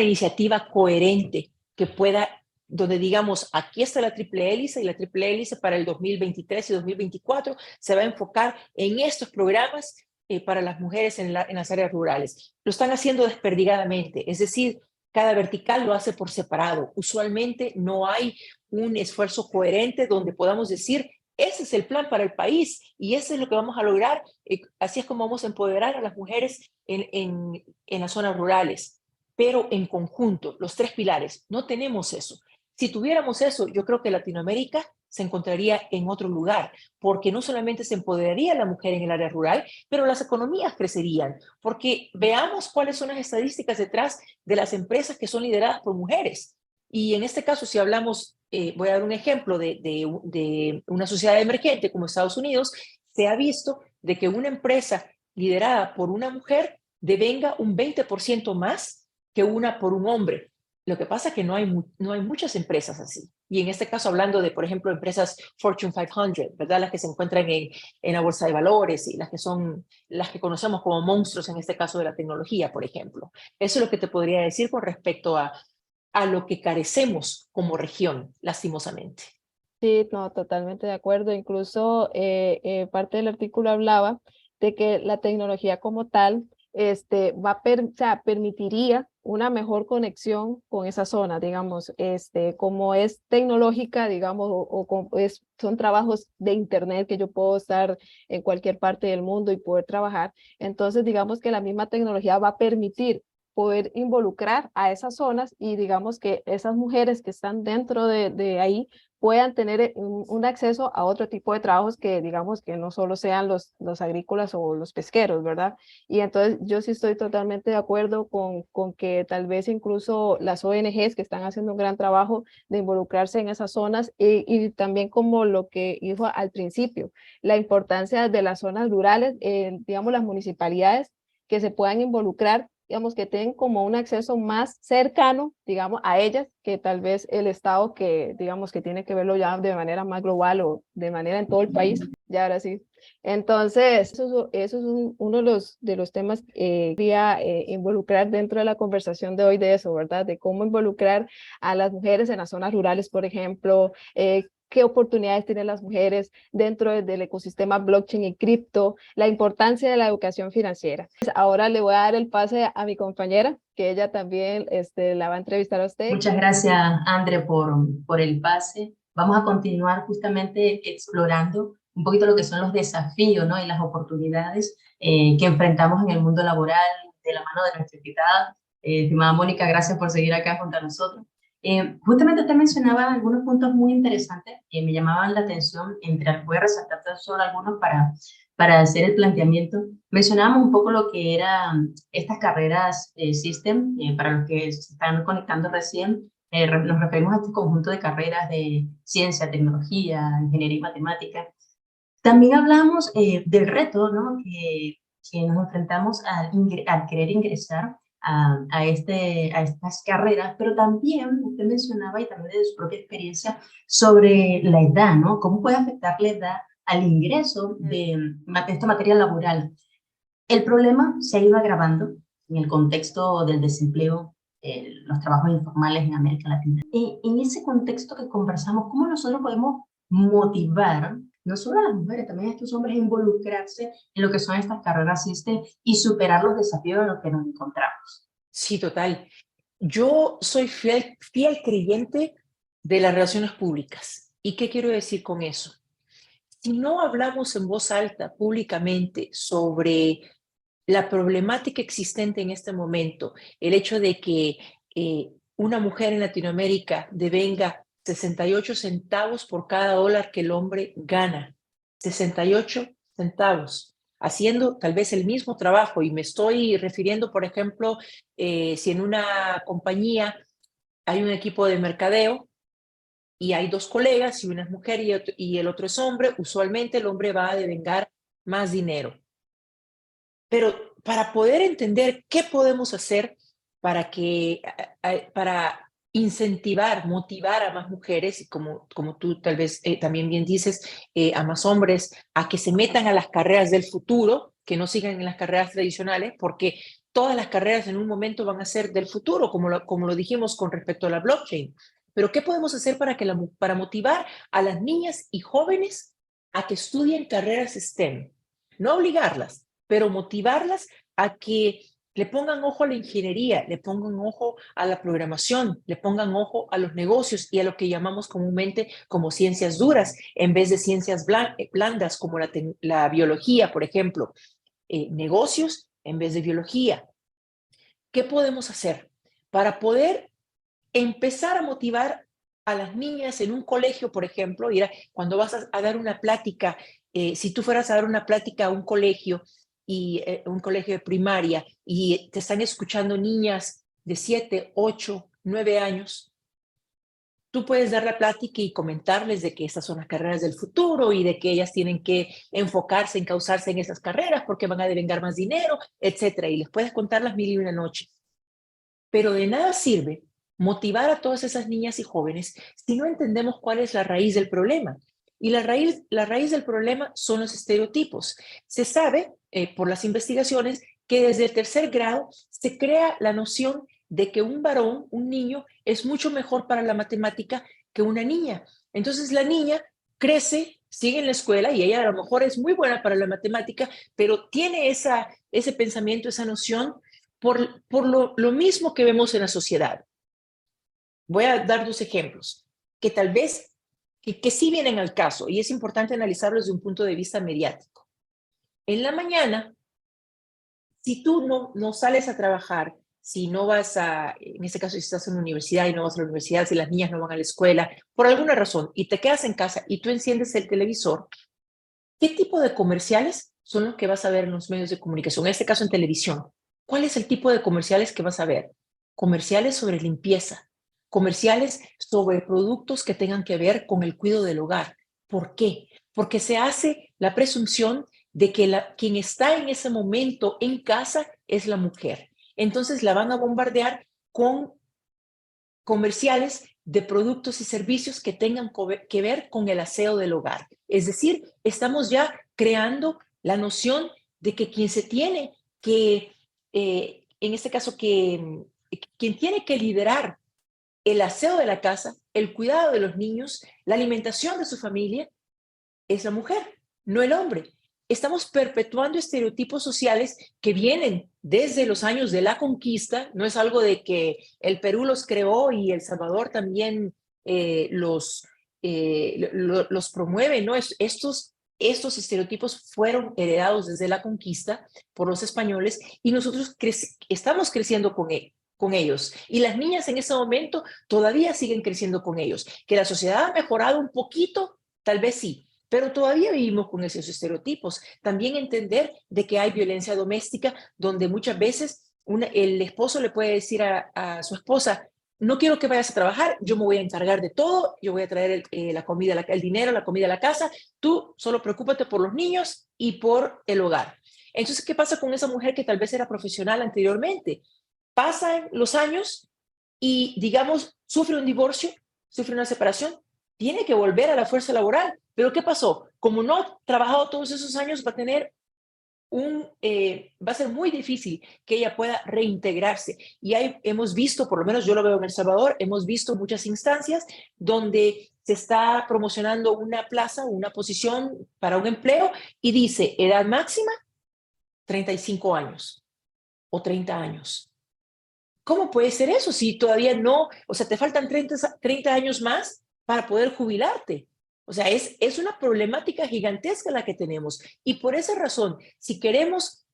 iniciativa coherente que pueda, donde digamos, aquí está la triple hélice y la triple hélice para el 2023 y 2024 se va a enfocar en estos programas para las mujeres en las áreas rurales. Lo están haciendo desperdigadamente, es decir, cada vertical lo hace por separado. Usualmente no hay un esfuerzo coherente donde podamos decir, ese es el plan para el país y ese es lo que vamos a lograr. Así es como vamos a empoderar a las mujeres en las zonas rurales, pero en conjunto, los tres pilares. No tenemos eso. Si tuviéramos eso, yo creo que Latinoamérica se encontraría en otro lugar, porque no solamente se empoderaría la mujer en el área rural, pero las economías crecerían, porque veamos cuáles son las estadísticas detrás de las empresas que son lideradas por mujeres. Y en este caso, si hablamos, voy a dar un ejemplo de una sociedad emergente como Estados Unidos, se ha visto de que una empresa liderada por una mujer devenga un 20% más que una por un hombre. Lo que pasa es que no hay muchas empresas así. Y en este caso, hablando de, por ejemplo, empresas Fortune 500, ¿verdad? Las que se encuentran en la bolsa de valores y las que conocemos como monstruos, en este caso de la tecnología, por ejemplo. Eso es lo que te podría decir con respecto a lo que carecemos como región, lastimosamente. Sí, no, totalmente de acuerdo. Incluso parte del artículo hablaba de que la tecnología como tal o sea, permitiría una mejor conexión con esa zona, digamos, como es tecnológica, digamos, son trabajos de internet que yo puedo estar en cualquier parte del mundo y poder trabajar. Entonces, digamos que la misma tecnología va a permitir poder involucrar a esas zonas y digamos que esas mujeres que están dentro de ahí puedan tener un acceso a otro tipo de trabajos que digamos que no solo sean los agrícolas o los pesqueros, ¿verdad? Y entonces yo sí estoy totalmente de acuerdo con que tal vez incluso las ONGs que están haciendo un gran trabajo de involucrarse en esas zonas y también como lo que dijo al principio, la importancia de las zonas rurales, digamos las municipalidades que se puedan involucrar, digamos, que tengan como un acceso más cercano, digamos, a ellas, que tal vez el Estado que, digamos, que tiene que verlo ya de manera más global o de manera en todo el país, ya ahora sí. Entonces, eso es uno de los temas que quería involucrar dentro de la conversación de hoy de eso, ¿verdad? De cómo involucrar a las mujeres en las zonas rurales, por ejemplo, qué oportunidades tienen las mujeres dentro del ecosistema blockchain y cripto, la importancia de la educación financiera. Ahora le voy a dar el pase a mi compañera, que ella también la va a entrevistar a usted. Muchas gracias, André, por el pase. Vamos a continuar justamente explorando un poquito lo que son los desafíos, ¿no? Y las oportunidades que enfrentamos en el mundo laboral de la mano de nuestra invitada. Estimada Mónica, gracias por seguir acá junto a nosotros. Justamente usted mencionaba algunos puntos muy interesantes que me llamaban la atención, voy a resaltar tan solo algunos para hacer el planteamiento. Mencionábamos un poco lo que eran estas carreras STEM, para los que se están conectando recién, nos referimos a este conjunto de carreras de ciencia, tecnología, ingeniería y matemática. También hablamos del reto, ¿no? que nos enfrentamos al querer ingresar a estas carreras, pero también usted mencionaba, y también de su propia experiencia, sobre la edad, ¿no? ¿Cómo puede afectar la edad al ingreso de esta materia laboral? El problema se ha ido agravando en el contexto del desempleo los trabajos informales en América Latina. En ese contexto que conversamos, ¿cómo nosotros podemos motivar no solo a las mujeres, también a estos hombres a involucrarse en lo que son estas carreras STEM y superar los desafíos en los que nos encontramos? Sí, total. Yo soy fiel creyente de las relaciones públicas. ¿Y qué quiero decir con eso? Si no hablamos en voz alta públicamente sobre la problemática existente en este momento, el hecho de que una mujer en Latinoamérica devenga 68 centavos por cada dólar que el hombre gana, 68 centavos, haciendo tal vez el mismo trabajo. Y me estoy refiriendo, por ejemplo, si en una compañía hay un equipo de mercadeo y hay dos colegas, y una es mujer y el otro es hombre, usualmente el hombre va a devengar más dinero. Pero para poder entender qué podemos hacer para incentivar, motivar a más mujeres, y como tú tal vez también bien dices, a más hombres, a que se metan a las carreras del futuro, que no sigan en las carreras tradicionales, porque todas las carreras en un momento van a ser del futuro, como lo dijimos con respecto a la blockchain. Pero ¿qué podemos hacer para motivar a las niñas y jóvenes a que estudien carreras STEM? No obligarlas, pero motivarlas a que le pongan ojo a la ingeniería, le pongan ojo a la programación, le pongan ojo a los negocios y a lo que llamamos comúnmente como ciencias duras, en vez de ciencias blandas como la biología, por ejemplo. Negocios en vez de biología. ¿Qué podemos hacer para poder empezar a motivar a las niñas en un colegio, por ejemplo? Cuando vas a dar una plática, si tú fueras a dar una plática a un colegio, un colegio de primaria, y te están escuchando niñas de 7, 8, 9 años, tú puedes dar la plática y comentarles de que estas son las carreras del futuro y de que ellas tienen que enfocarse, encauzarse en esas carreras porque van a devengar más dinero, etcétera. Y les puedes contar las mil y una noches. Pero de nada sirve motivar a todas esas niñas y jóvenes si no entendemos cuál es la raíz del problema. Y la raíz del problema son los estereotipos. Se sabe por las investigaciones que desde el tercer grado se crea la noción de que un varón, un niño, es mucho mejor para la matemática que una niña. Entonces la niña crece, sigue en la escuela y ella a lo mejor es muy buena para la matemática, pero tiene ese pensamiento, esa noción por lo mismo que vemos en la sociedad. Voy a dar dos ejemplos que tal vez que sí vienen al caso y es importante analizarlos desde un punto de vista mediático. En la mañana, si tú no sales a trabajar, si no vas en este caso, si estás en la universidad y no vas a la universidad, si las niñas no van a la escuela, por alguna razón, y te quedas en casa y tú enciendes el televisor, ¿qué tipo de comerciales son los que vas a ver en los medios de comunicación? En este caso, en televisión. ¿Cuál es el tipo de comerciales que vas a ver? Comerciales sobre limpieza, comerciales sobre productos que tengan que ver con el cuidado del hogar. ¿Por qué? Porque se hace la presunción de que quien está en ese momento en casa es la mujer. Entonces la van a bombardear con comerciales de productos y servicios que tengan que ver con el aseo del hogar. Es decir, estamos ya creando la noción de que quien se tiene que, en este caso, quien tiene que liderar el aseo de la casa, el cuidado de los niños, la alimentación de su familia, es la mujer, no el hombre. Estamos perpetuando estereotipos sociales que vienen desde los años de la conquista. No es algo de que el Perú los creó y El Salvador también los promueve, ¿no? Estos estereotipos fueron heredados desde la conquista por los españoles y nosotros estamos creciendo con ellos. Y las niñas en ese momento todavía siguen creciendo con ellos. Que la sociedad ha mejorado un poquito, tal vez sí, pero todavía vivimos con esos estereotipos. También entender de que hay violencia doméstica donde muchas veces el esposo le puede decir a su esposa, no quiero que vayas a trabajar, yo me voy a encargar de todo, yo voy a traer la comida, el dinero, la comida a la casa, tú solo preocúpate por los niños y por el hogar. Entonces, ¿qué pasa con esa mujer que tal vez era profesional anteriormente? Pasan los años y, digamos, sufre un divorcio, sufre una separación, tiene que volver a la fuerza laboral. ¿Pero qué pasó? Como no ha trabajado todos esos años, va a tener va a ser muy difícil que ella pueda reintegrarse. Y hemos visto, por lo menos yo lo veo en El Salvador, hemos visto muchas instancias donde se está promocionando una plaza, una posición para un empleo y dice edad máxima 35 años o 30 años. ¿Cómo puede ser eso si todavía no, o sea, te faltan 30 años más para poder jubilarte? O sea, es una problemática gigantesca la que tenemos. Y por esa razón, si queremos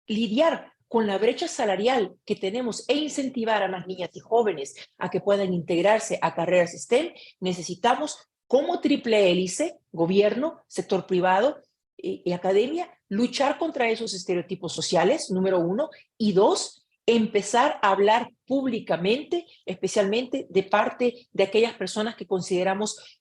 lidiar con la brecha salarial que tenemos e incentivar a más niñas y jóvenes a que puedan integrarse a carreras STEM, necesitamos como triple hélice, gobierno, sector privado y academia, luchar contra esos estereotipos sociales, número uno, y dos, empezar a hablar públicamente, especialmente de parte de aquellas personas que consideramos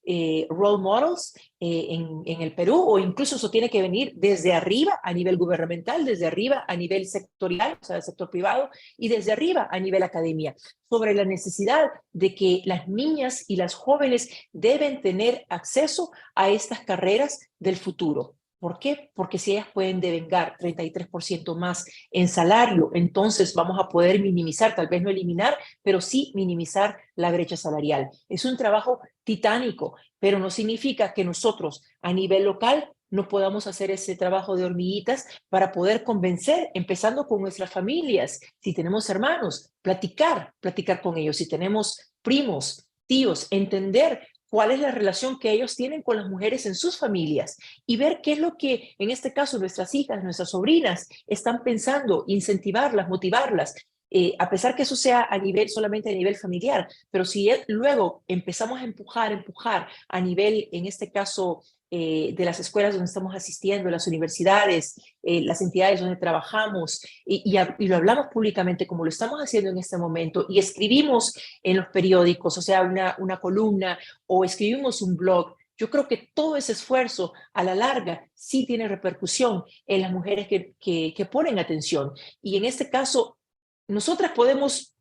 role models en el Perú, o incluso eso tiene que venir desde arriba a nivel gubernamental, desde arriba a nivel sectorial, o sea, del sector privado, y desde arriba a nivel academia, sobre la necesidad de que las niñas y las jóvenes deben tener acceso a estas carreras del futuro. ¿Por qué? Porque si ellas pueden devengar 33% más en salario, entonces vamos a poder minimizar, tal vez no eliminar, pero sí minimizar la brecha salarial. Es un trabajo titánico, pero no significa que nosotros a nivel local no podamos hacer ese trabajo de hormiguitas para poder convencer, empezando con nuestras familias. Si tenemos hermanos, platicar con ellos. Si tenemos primos, tíos, entender cuál es la relación que ellos tienen con las mujeres en sus familias y ver qué es lo que, en este caso, nuestras hijas, nuestras sobrinas están pensando, incentivarlas, motivarlas, a pesar que eso sea solamente a nivel familiar, pero si luego empezamos a empujar a nivel, en este caso, de las escuelas donde estamos asistiendo, las universidades, las entidades donde trabajamos, y lo hablamos públicamente como lo estamos haciendo en este momento, y escribimos en los periódicos, o sea, una columna, o escribimos un blog. Yo creo que todo ese esfuerzo a la larga sí tiene repercusión en las mujeres que ponen atención. Y en este caso, nosotras podemos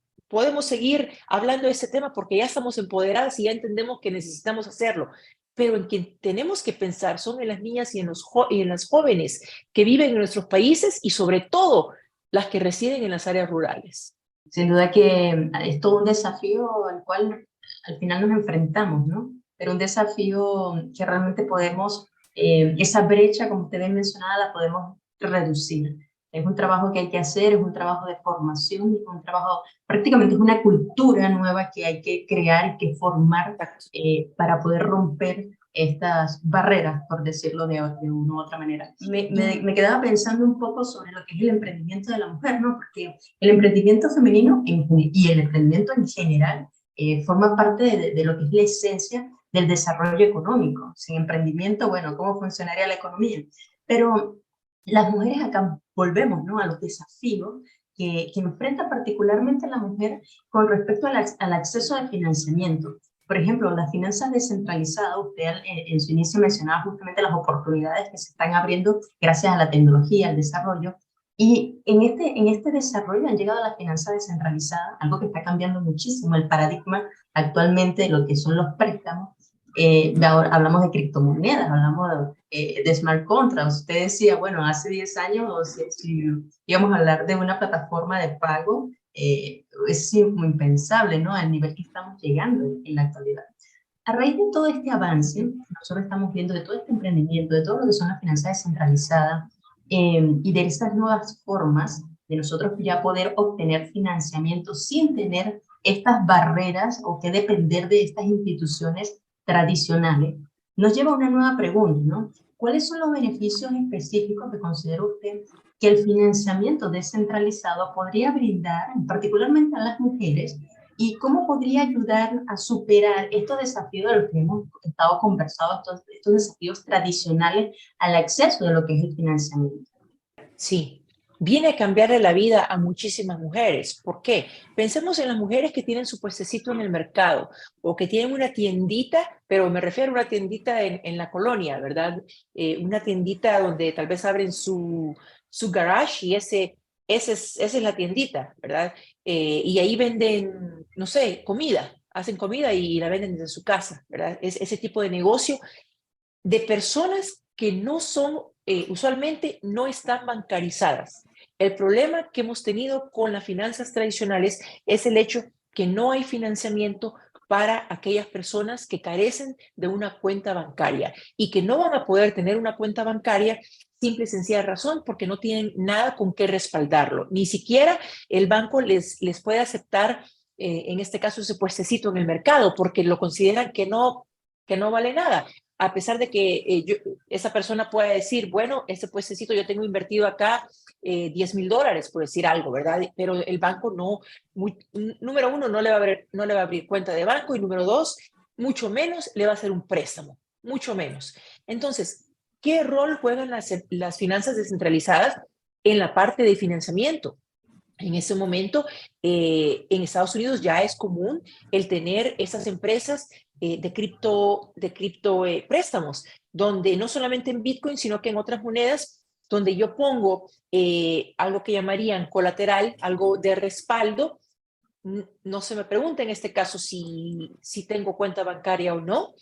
seguir hablando de este tema porque ya estamos empoderadas y ya entendemos que necesitamos hacerlo. Pero en quien tenemos que pensar son en las niñas y en las jóvenes que viven en nuestros países y sobre todo las que residen en las áreas rurales. Sin duda que es todo un desafío al cual al final nos enfrentamos, ¿no? Pero un desafío que realmente podemos, esa brecha, como ustedes mencionaba, la podemos reducir. Es un trabajo que hay que hacer, es un trabajo de formación, es un trabajo, prácticamente es una cultura nueva que hay que crear y que formar para poder romper estas barreras, por decirlo de una u otra manera. Me quedaba pensando un poco sobre lo que es el emprendimiento de la mujer, ¿no? Porque el emprendimiento femenino y el emprendimiento en general forma parte de lo que es la esencia del desarrollo económico. Sin emprendimiento, bueno, ¿cómo funcionaría la economía? Pero las mujeres acá volvemos, ¿no?, a los desafíos que enfrenta particularmente la mujer con respecto al acceso al financiamiento. Por ejemplo, las finanzas descentralizadas, usted en su inicio mencionaba justamente las oportunidades que se están abriendo gracias a la tecnología, al desarrollo, y en este desarrollo han llegado a las finanzas descentralizadas, algo que está cambiando muchísimo el paradigma actualmente de lo que son los préstamos. Ahora hablamos de criptomonedas, hablamos de smart contracts. Usted decía, bueno, hace 10 años si íbamos a hablar de una plataforma de pago, es muy impensable, ¿no?, al nivel que estamos llegando en la actualidad. A raíz de todo este avance, nosotros estamos viendo de todo este emprendimiento, de todo lo que son las finanzas descentralizadas y de esas nuevas formas de nosotros ya poder obtener financiamiento sin tener estas barreras o que depender de estas instituciones tradicionales, nos lleva a una nueva pregunta, ¿no? ¿Cuáles son los beneficios específicos que considera usted que el financiamiento descentralizado podría brindar, particularmente a las mujeres, y cómo podría ayudar a superar estos desafíos de los que hemos estado conversando, estos desafíos tradicionales al acceso de lo que es el financiamiento? Sí, viene a cambiarle la vida a muchísimas mujeres. ¿Por qué? Pensemos en las mujeres que tienen su puestecito en el mercado o que tienen una tiendita, pero me refiero a una tiendita en la colonia, ¿verdad? Una tiendita donde tal vez abren su garage y esa es la tiendita, ¿verdad? Y ahí venden, no sé, comida, hacen comida y la venden desde su casa, ¿verdad? Es ese tipo de negocio de personas que no son usualmente no están bancarizadas. El problema que hemos tenido con las finanzas tradicionales es el hecho que no hay financiamiento para aquellas personas que carecen de una cuenta bancaria y que no van a poder tener una cuenta bancaria simple y sencilla razón porque no tienen nada con qué respaldarlo. Ni siquiera el banco les puede aceptar, en este caso, ese puestecito en el mercado porque lo consideran que no vale nada. A pesar de que esa persona pueda decir, bueno, ese puestecito yo tengo invertido acá $10,000, por decir algo, ¿verdad? Pero el banco no, número uno, no le va a abrir cuenta de banco y número dos, mucho menos le va a hacer un préstamo, mucho menos. Entonces, ¿qué rol juegan las finanzas descentralizadas en la parte de financiamiento? En ese momento, en Estados Unidos ya es común el tener esas empresas de cripto préstamos, donde no solamente en Bitcoin, sino que en otras monedas, donde yo pongo algo que llamarían colateral, algo de respaldo. No se me pregunta en este caso si tengo cuenta bancaria o no,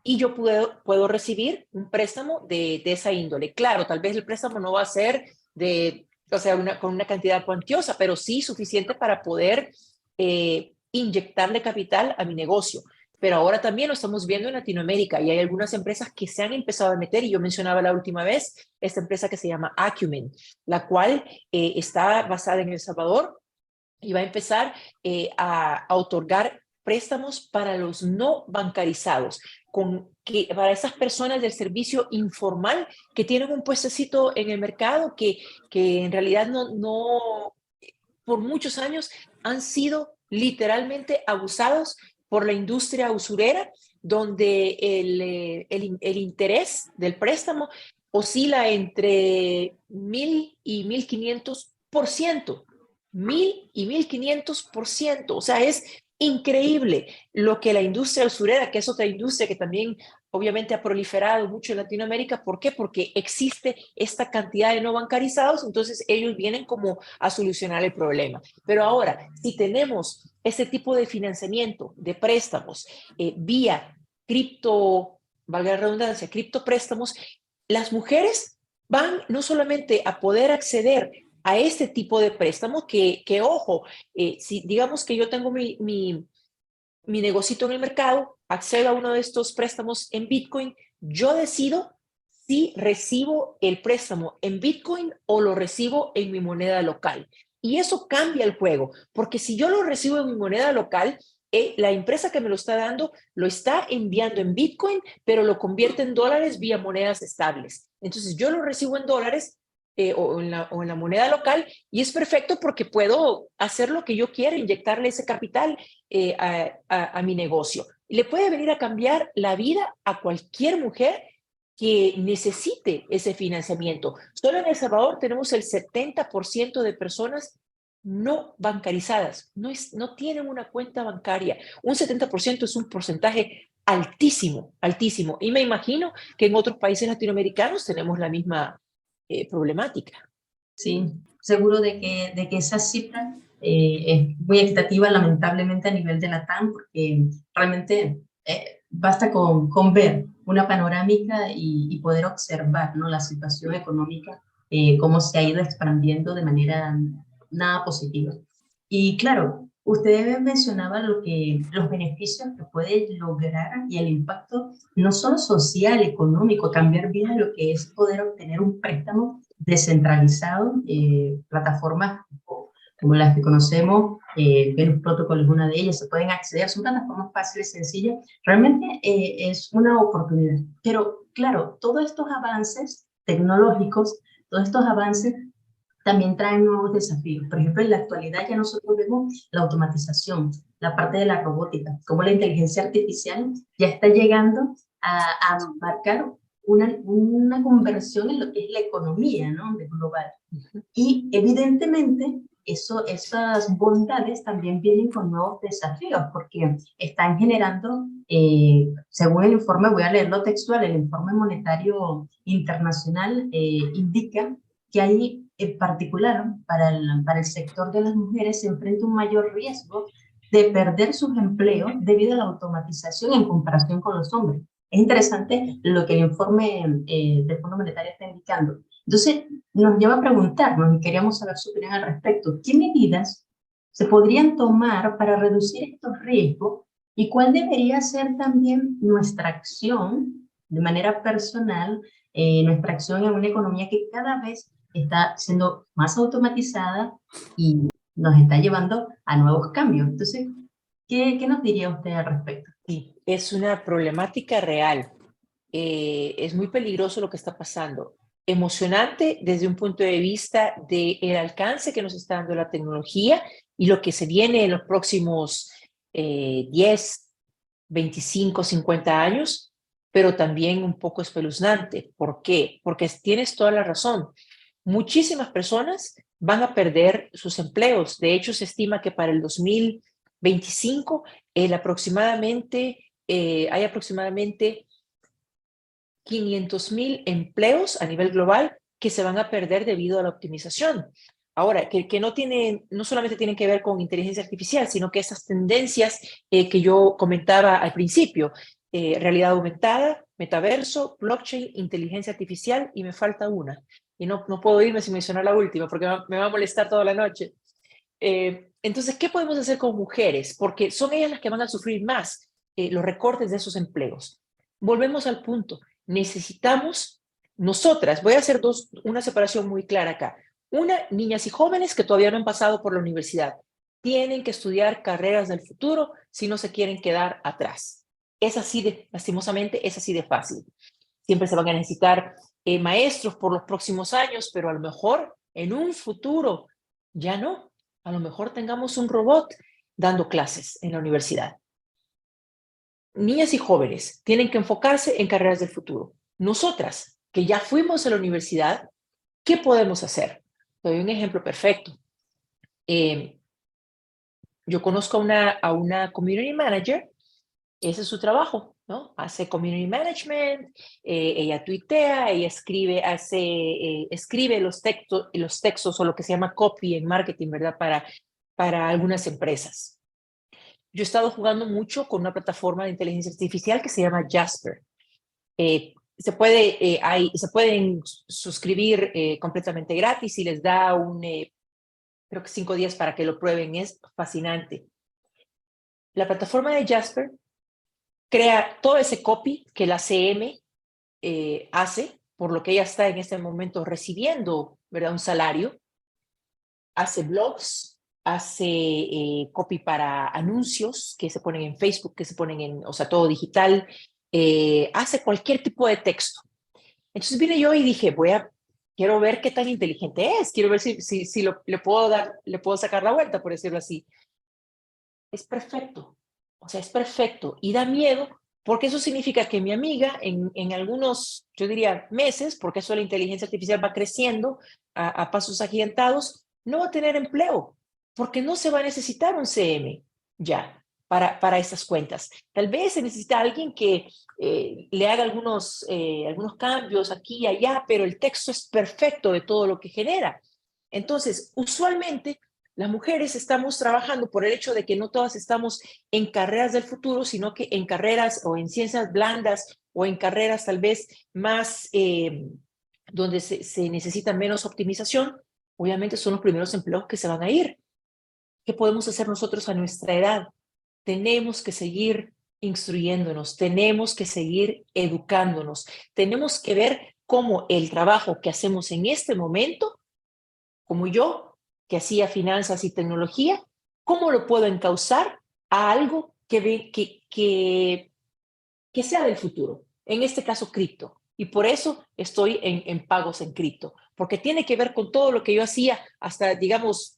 y yo puedo recibir un préstamo de esa índole. Claro, tal vez el préstamo no va a ser con una cantidad cuantiosa, pero sí suficiente para poder inyectarle capital a mi negocio. Pero ahora también lo estamos viendo en Latinoamérica y hay algunas empresas que se han empezado a meter, y yo mencionaba la última vez esta empresa que se llama Acumen, la cual está basada en El Salvador y va a empezar a otorgar préstamos para los no bancarizados, para esas personas del servicio informal que tienen un puestecito en el mercado que en realidad por muchos años han sido literalmente abusados por la industria usurera, donde el interés del préstamo oscila entre 1,000 y 1,500%. 1,000 y 1,500%. O sea, es increíble lo que la industria usurera, que es otra industria que también obviamente ha proliferado mucho en Latinoamérica. ¿Por qué? Porque existe esta cantidad de no bancarizados, entonces ellos vienen como a solucionar el problema. Pero ahora, si tenemos ese tipo de financiamiento, de préstamos, vía cripto, valga la redundancia, criptopréstamos, las mujeres van no solamente a poder acceder a este tipo de préstamo ojo, si digamos que yo tengo mi negocito en el mercado, accedo a uno de estos préstamos en Bitcoin, yo decido si recibo el préstamo en Bitcoin o lo recibo en mi moneda local. Y eso cambia el juego, porque si yo lo recibo en mi moneda local, la empresa que me lo está dando lo está enviando en Bitcoin, pero lo convierte en dólares vía monedas estables. Entonces yo lo recibo en dólares o en la moneda local, y es perfecto porque puedo hacer lo que yo quiera, inyectarle ese capital a mi negocio. Le puede venir a cambiar la vida a cualquier mujer que necesite ese financiamiento. Solo en El Salvador tenemos el 70% de personas no bancarizadas, no tienen una cuenta bancaria. Un 70% es un porcentaje altísimo, altísimo. Y me imagino que en otros países latinoamericanos tenemos la misma problemática. Sí, seguro de que esa cifra es muy equitativa, lamentablemente, a nivel de la TAM, porque realmente basta con ver una panorámica y poder observar, ¿no?, la situación económica, cómo se ha ido expandiendo de manera nada positiva. Y claro, usted mencionaba los beneficios que puede lograr y el impacto no solo social, económico, cambiar vida, lo que es poder obtener un préstamo descentralizado, plataformas como las que conocemos, Venus Protocol es una de ellas, se pueden acceder, son plataformas fáciles, sencillas, realmente es una oportunidad. Pero claro, todos estos avances tecnológicos, todos estos avances también traen nuevos desafíos. Por ejemplo, en la actualidad ya nosotros vemos la automatización, la parte de la robótica, cómo la inteligencia artificial ya está llegando a marcar una conversión en lo que es la economía, ¿no?, global. Y evidentemente esas bondades también vienen con nuevos desafíos porque están generando, según el informe, voy a leerlo textual, el informe monetario internacional indica que hay, en particular para el sector de las mujeres, se enfrenta un mayor riesgo de perder sus empleos debido a la automatización en comparación con los hombres. Es interesante lo que el informe del Fondo Monetario está indicando. Entonces, nos lleva a preguntarnos y queríamos saber su opinión al respecto. ¿Qué medidas se podrían tomar para reducir estos riesgos y cuál debería ser también nuestra acción de manera personal, nuestra acción en una economía que cada vez está siendo más automatizada y nos está llevando a nuevos cambios? Entonces, ¿qué nos diría usted al respecto? Sí, es una problemática real. Es muy peligroso lo que está pasando. Emocionante desde un punto de vista del alcance que nos está dando la tecnología y lo que se viene en los próximos 10, 25, 50 años, pero también un poco espeluznante. ¿Por qué? Porque tienes toda la razón. Muchísimas personas van a perder sus empleos. De hecho, se estima que para el 2025 hay aproximadamente 500,000 empleos a nivel global que se van a perder debido a la optimización. Ahora, que no solamente tienen que ver con inteligencia artificial, sino que esas tendencias que yo comentaba al principio, realidad aumentada, metaverso, blockchain, inteligencia artificial, y me falta una. Y no puedo irme sin mencionar la última, porque me va a molestar toda la noche. Entonces, ¿qué podemos hacer con mujeres? Porque son ellas las que van a sufrir más los recortes de esos empleos. Volvemos al punto. Necesitamos nosotras, voy a hacer una separación muy clara acá. Una, niñas y jóvenes que todavía no han pasado por la universidad. Tienen que estudiar carreras del futuro si no se quieren quedar atrás. Es así lastimosamente, es así de fácil. Siempre se van a necesitar maestros por los próximos años, pero a lo mejor en un futuro ya no. A lo mejor tengamos un robot dando clases en la universidad. Niñas y jóvenes tienen que enfocarse en carreras del futuro. Nosotras, que ya fuimos a la universidad, ¿qué podemos hacer? Te doy un ejemplo perfecto. Yo conozco a una community manager. Ese es su trabajo, ¿no? Hace community management, ella tuitea, ella escribe los textos o lo que se llama copy en marketing, ¿verdad? Para algunas empresas. Yo he estado jugando mucho con una plataforma de inteligencia artificial que se llama Jasper. Se pueden suscribir completamente gratis y les da creo que 5 días para que lo prueben. Es fascinante. La plataforma de Jasper crea todo ese copy que la CM hace, por lo que ella está en este momento recibiendo, ¿verdad? Un salario. Hace blogs, hace copy para anuncios que se ponen en Facebook, que se ponen o sea, todo digital, hace cualquier tipo de texto. Entonces vine yo y dije, quiero ver qué tan inteligente es, quiero ver si le puedo sacar la vuelta, por decirlo así. Es perfecto, o sea, es perfecto y da miedo porque eso significa que mi amiga en algunos, yo diría, meses, porque eso la inteligencia artificial va creciendo a pasos agigantados, no va a tener empleo, porque no se va a necesitar un CM ya para estas cuentas. Tal vez se necesita alguien que le haga algunos cambios aquí y allá, pero el texto es perfecto de todo lo que genera. Entonces, usualmente, las mujeres estamos trabajando por el hecho de que no todas estamos en carreras del futuro, sino que en carreras o en ciencias blandas o en carreras tal vez más donde se necesita menos optimización. Obviamente son los primeros empleos que se van a ir. ¿Qué podemos hacer nosotros a nuestra edad? Tenemos que seguir instruyéndonos, tenemos que seguir educándonos, tenemos que ver cómo el trabajo que hacemos en este momento, como yo, que hacía finanzas y tecnología, cómo lo puedo encauzar a algo que sea del futuro, en este caso cripto. Y por eso estoy en pagos en cripto, porque tiene que ver con todo lo que yo hacía hasta, digamos,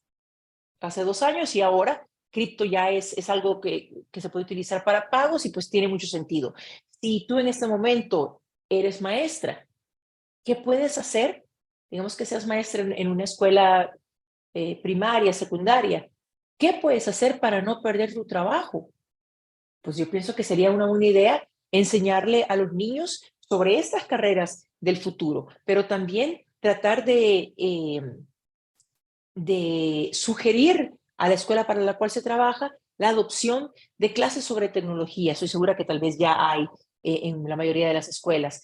hace 2 años y ahora cripto ya es algo que se puede utilizar para pagos y pues tiene mucho sentido. Si tú en este momento eres maestra, ¿qué puedes hacer? Digamos que seas maestra en una escuela primaria, secundaria. ¿Qué puedes hacer para no perder tu trabajo? Pues yo pienso que sería una buena idea enseñarle a los niños sobre estas carreras del futuro, pero también tratar de sugerir a la escuela para la cual se trabaja la adopción de clases sobre tecnología. Estoy segura que tal vez ya hay en la mayoría de las escuelas,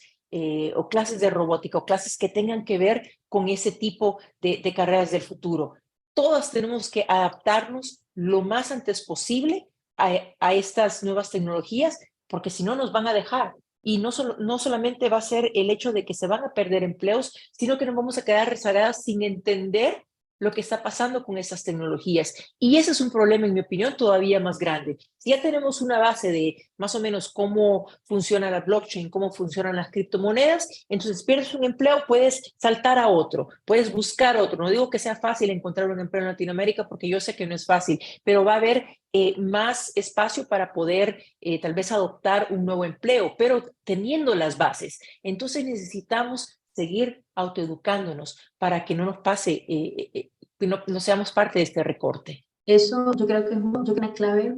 o clases de robótica, o clases que tengan que ver con ese tipo de carreras del futuro. Todas tenemos que adaptarnos lo más antes posible a estas nuevas tecnologías, porque si no nos van a dejar. Y no solamente va a ser el hecho de que se van a perder empleos, sino que nos vamos a quedar rezagadas sin entender lo que está pasando con esas tecnologías. Y ese es un problema, en mi opinión, todavía más grande. Si ya tenemos una base de más o menos cómo funciona la blockchain, cómo funcionan las criptomonedas, entonces pierdes un empleo, puedes saltar a otro, puedes buscar otro. No digo que sea fácil encontrar un empleo en Latinoamérica, porque yo sé que no es fácil, pero va a haber más espacio para poder tal vez adoptar un nuevo empleo, pero teniendo las bases. Entonces necesitamos seguir autoeducándonos para que no nos pase, que no seamos parte de este recorte. Eso yo creo que es una clave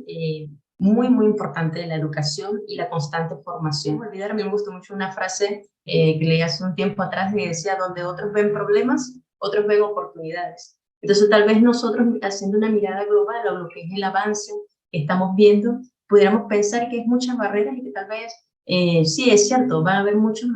muy, muy importante de la educación y la constante formación. No olvidar, a mí me gustó mucho una frase que leí hace un tiempo atrás que decía, donde otros ven problemas, otros ven oportunidades. Entonces tal vez nosotros, haciendo una mirada global a lo que es el avance que estamos viendo, pudiéramos pensar que hay muchas barreras y que tal vez sí, es cierto, va a haber muchos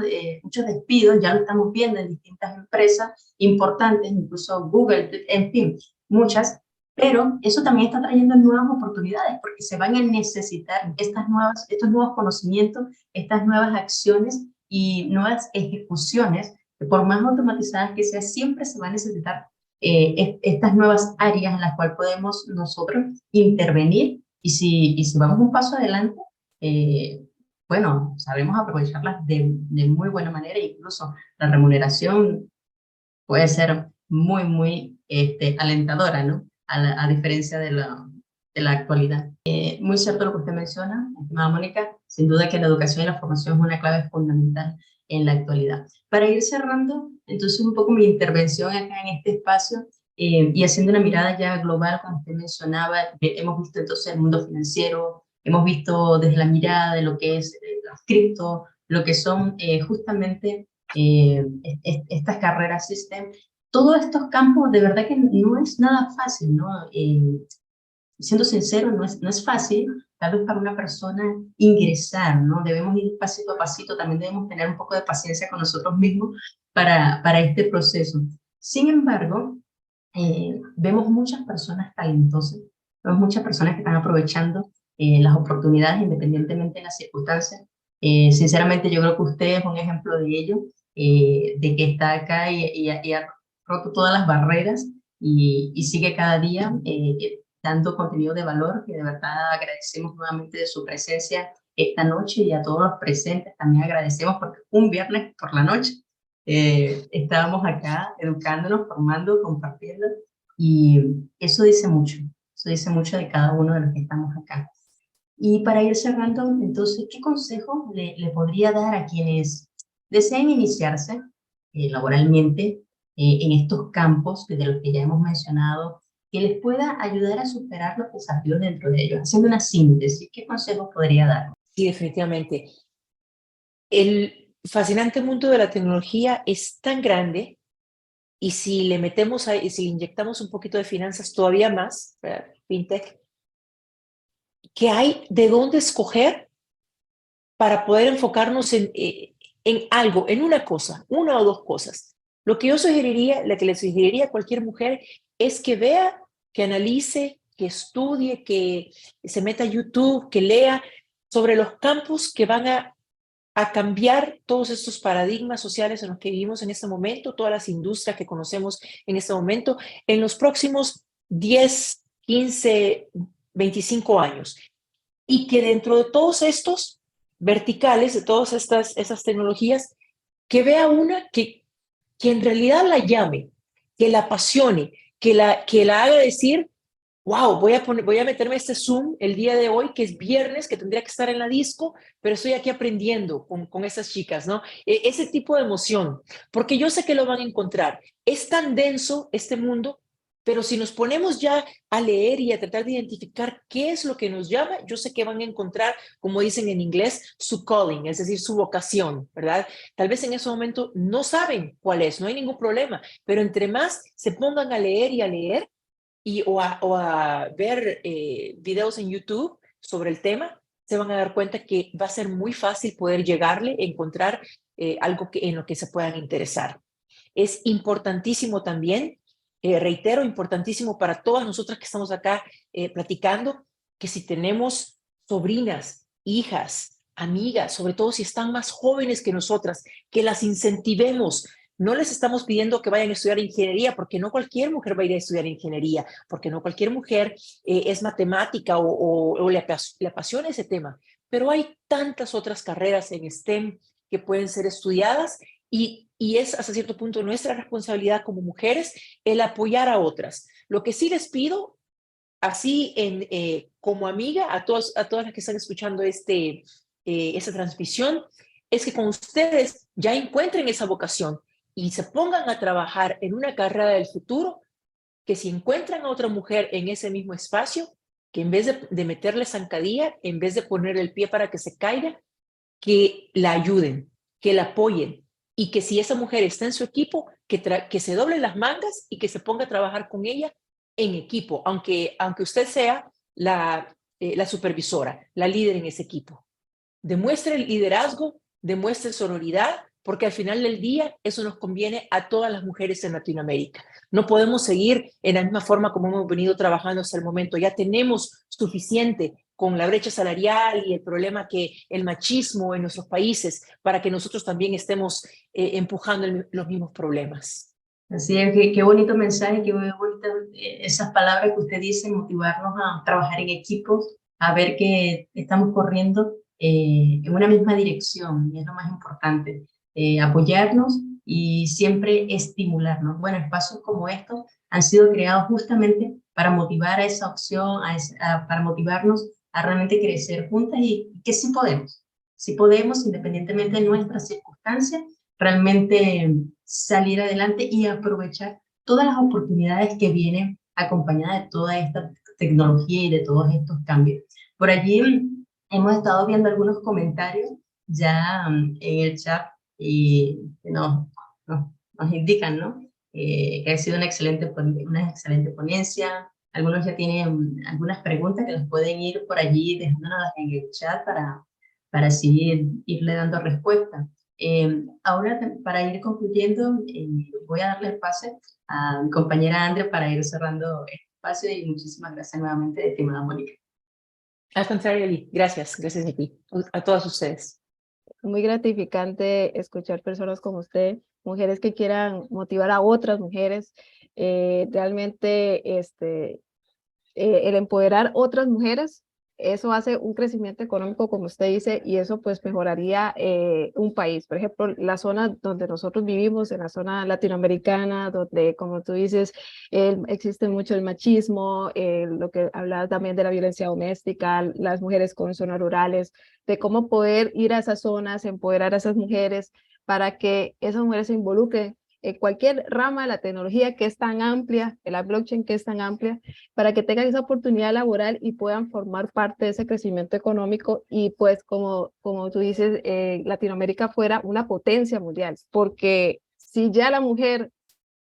despidos, ya lo estamos viendo en distintas empresas importantes, incluso Google, en fin, muchas, pero eso también está trayendo nuevas oportunidades porque se van a necesitar estos nuevos conocimientos, estas nuevas acciones y nuevas ejecuciones, que por más automatizadas que sean, siempre se va a necesitar estas nuevas áreas en las cuales podemos nosotros intervenir y si vamos un paso adelante, bueno, sabemos aprovecharlas de muy buena manera, incluso la remuneración puede ser muy, muy alentadora, ¿no? A diferencia de la actualidad. Muy cierto lo que usted menciona, estimada Mónica, sin duda que la educación y la formación es una clave fundamental en la actualidad. Para ir cerrando, entonces, un poco mi intervención acá en este espacio y haciendo una mirada ya global, como usted mencionaba, hemos visto entonces el mundo financiero, hemos visto desde la mirada de lo que es las cripto, lo que son justamente estas carreras STEM, todos estos campos de verdad que no es nada fácil, ¿no? Siendo sincero, no es fácil, tal vez para una persona ingresar, ¿no? Debemos ir pasito a pasito, también debemos tener un poco de paciencia con nosotros mismos para este proceso. Sin embargo, vemos muchas personas talentosas, vemos muchas personas que están aprovechando las oportunidades independientemente de las circunstancias. Sinceramente, yo creo que usted es un ejemplo de ello, de que está acá y ha roto todas las barreras y sigue cada día dando contenido de valor, que de verdad agradecemos nuevamente de su presencia esta noche y a todos los presentes también agradecemos porque un viernes por la noche estábamos acá educándonos, formando, compartiendo y eso dice mucho de cada uno de los que estamos acá. Y para ir cerrando, entonces, ¿qué consejo le podría dar a quienes deseen iniciarse laboralmente en estos campos de los que ya hemos mencionado, que les pueda ayudar a superar los desafíos dentro de ellos? Haciendo una síntesis, ¿qué consejo podría dar? Sí, definitivamente. El fascinante mundo de la tecnología es tan grande y si le metemos ahí, si le inyectamos un poquito de finanzas todavía más, ¿verdad? Fintech, que hay de dónde escoger para poder enfocarnos en algo, en una cosa, una o dos cosas. Lo que yo sugeriría, la que le sugeriría a cualquier mujer es que vea, que analice, que estudie, que se meta a YouTube, que lea sobre los campos que van a cambiar todos estos paradigmas sociales en los que vivimos en este momento, todas las industrias que conocemos en este momento, en los próximos 10, 15, 25 años. Y que dentro de todos estos verticales, de todas esas tecnologías, que vea una que en realidad la llame, que la apasione, que la haga decir, wow, voy a meterme a este Zoom el día de hoy, que es viernes, que tendría que estar en la disco, pero estoy aquí aprendiendo con esas chicas, ¿no? Ese tipo de emoción, porque yo sé que lo van a encontrar. Es tan denso este mundo, pero si nos ponemos ya a leer y a tratar de identificar qué es lo que nos llama, yo sé que van a encontrar, como dicen en inglés, su calling, es decir, su vocación, ¿verdad? Tal vez en ese momento no saben cuál es, no hay ningún problema, pero entre más se pongan a leer y a leer, o a ver videos en YouTube sobre el tema, se van a dar cuenta que va a ser muy fácil poder llegarle, encontrar algo en lo que se puedan interesar. Es importantísimo también, reitero, importantísimo para todas nosotras que estamos acá platicando, que si tenemos sobrinas, hijas, amigas, sobre todo si están más jóvenes que nosotras, que las incentivemos. No les estamos pidiendo que vayan a estudiar ingeniería, porque no cualquier mujer va a ir a estudiar ingeniería, porque no cualquier mujer es matemática o le apasiona ese tema. Pero hay tantas otras carreras en STEM que pueden ser estudiadas y es hasta cierto punto nuestra responsabilidad como mujeres el apoyar a otras. Lo que sí les pido, así como amiga, a todas las que están escuchando esta transmisión, es que con ustedes ya encuentren esa vocación y se pongan a trabajar en una carrera del futuro, que si encuentran a otra mujer en ese mismo espacio, que en vez de meterle zancadilla, en vez de poner el pie para que se caiga, que la ayuden, que la apoyen y que si esa mujer está en su equipo, que se doble las mangas y que se ponga a trabajar con ella en equipo, aunque usted sea la supervisora, la líder en ese equipo. Demuestre el liderazgo, demuestre sororidad, porque al final del día eso nos conviene a todas las mujeres en Latinoamérica. No podemos seguir en la misma forma como hemos venido trabajando hasta el momento. Ya tenemos suficiente con la brecha salarial y el problema que el machismo en nuestros países para que nosotros también estemos empujando los mismos problemas. Así es, qué bonito mensaje, qué bonitas esas palabras que usted dice, motivarnos a trabajar en equipos, a ver que estamos corriendo en una misma dirección, y es lo más importante, apoyarnos y siempre estimularnos. Bueno, espacios como estos han sido creados justamente para motivar a esa opción, para motivarnos a realmente crecer juntas y que sí podemos, independientemente de nuestras circunstancias, realmente salir adelante y aprovechar todas las oportunidades que vienen acompañadas de toda esta tecnología y de todos estos cambios. Por allí hemos estado viendo algunos comentarios ya en el chat y nos indican, ¿no? Que ha sido una excelente ponencia. Algunos ya tienen algunas preguntas que nos pueden ir por allí dejándonos en el chat para así irle dando respuesta. Ahora, para ir concluyendo, voy a darle el pase a mi compañera Andrea para ir cerrando el espacio y muchísimas gracias nuevamente, estimada Mónica. Al contrario, Eli, gracias a ti, a todas ustedes. Muy gratificante escuchar personas como usted, mujeres que quieran motivar a otras mujeres. Realmente el empoderar otras mujeres, eso hace un crecimiento económico, como usted dice, y eso pues mejoraría un país. Por ejemplo, la zona donde nosotros vivimos, en la zona latinoamericana, donde, como tú dices, existe mucho el machismo, lo que hablaba también de la violencia doméstica, las mujeres con zonas rurales, de cómo poder ir a esas zonas, empoderar a esas mujeres para que esas mujeres se involucren en cualquier rama de la tecnología que es tan amplia, de la blockchain que es tan amplia, para que tengan esa oportunidad laboral y puedan formar parte de ese crecimiento económico y pues como tú dices, Latinoamérica fuera una potencia mundial, porque si ya la mujer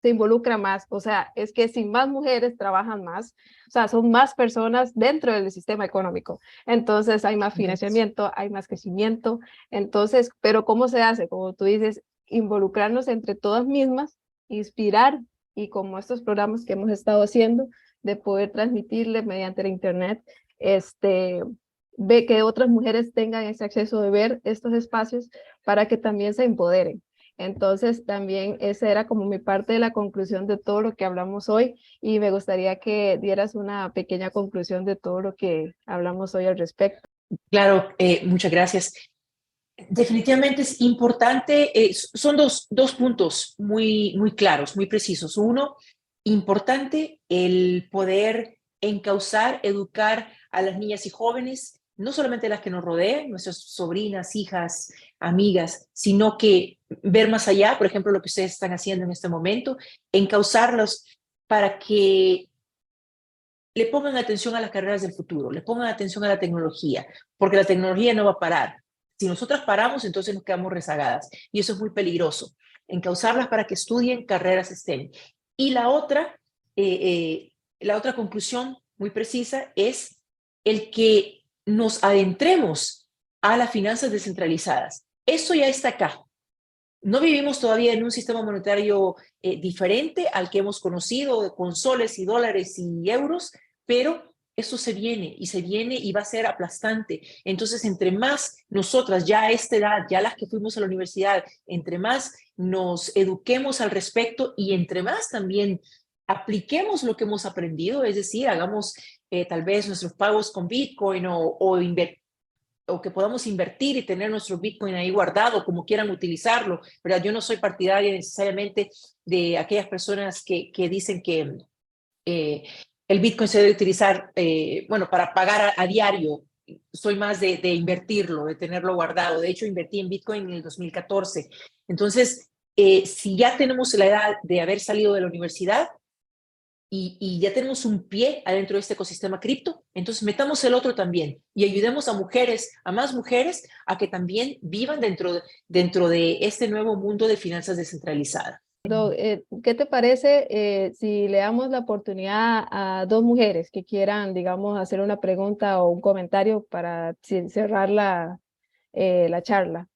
se involucra más, o sea, es que si más mujeres trabajan más, o sea, son más personas dentro del sistema económico, entonces hay más financiamiento, hay más crecimiento, entonces, pero ¿cómo se hace? Como tú dices, involucrarnos entre todas mismas, inspirar y como estos programas que hemos estado haciendo, de poder transmitirle mediante la internet, ve que otras mujeres tengan ese acceso de ver estos espacios para que también se empoderen. Entonces también esa era como mi parte de la conclusión de todo lo que hablamos hoy y me gustaría que dieras una pequeña conclusión de todo lo que hablamos hoy al respecto. Claro, muchas gracias. Definitivamente es importante, son dos puntos muy claros, muy precisos. Uno, importante el poder encauzar, educar a las niñas y jóvenes, no solamente las que nos rodean, nuestras sobrinas, hijas, amigas, sino que ver más allá, por ejemplo, lo que ustedes están haciendo en este momento, encauzarlos para que le pongan atención a las carreras del futuro, le pongan atención a la tecnología, porque la tecnología no va a parar. Si nosotras paramos, entonces nos quedamos rezagadas y eso es muy peligroso. Encauzarlas para que estudien carreras STEM. Y la otra conclusión muy precisa es el que nos adentremos a las finanzas descentralizadas. Eso ya está acá. No vivimos todavía en un sistema monetario diferente al que hemos conocido, con soles y dólares y euros, pero eso se viene y va a ser aplastante. Entonces, entre más nosotras ya a esta edad, ya las que fuimos a la universidad, entre más nos eduquemos al respecto y entre más también apliquemos lo que hemos aprendido, es decir, hagamos tal vez nuestros pagos con Bitcoin o que podamos invertir y tener nuestro Bitcoin ahí guardado, como quieran utilizarlo, ¿verdad? Yo no soy partidaria necesariamente de aquellas personas que dicen que el Bitcoin se debe utilizar, bueno, para pagar a diario. Soy más de invertirlo, de tenerlo guardado. De hecho, invertí en Bitcoin en el 2014. Entonces, si ya tenemos la edad de haber salido de la universidad, y ya tenemos un pie adentro de este ecosistema cripto, entonces metamos el otro también y ayudemos a mujeres, a más mujeres, a que también vivan dentro de este nuevo mundo de finanzas descentralizadas. ¿Qué te parece si le damos la oportunidad a dos mujeres que quieran, digamos, hacer una pregunta o un comentario para cerrar la charla?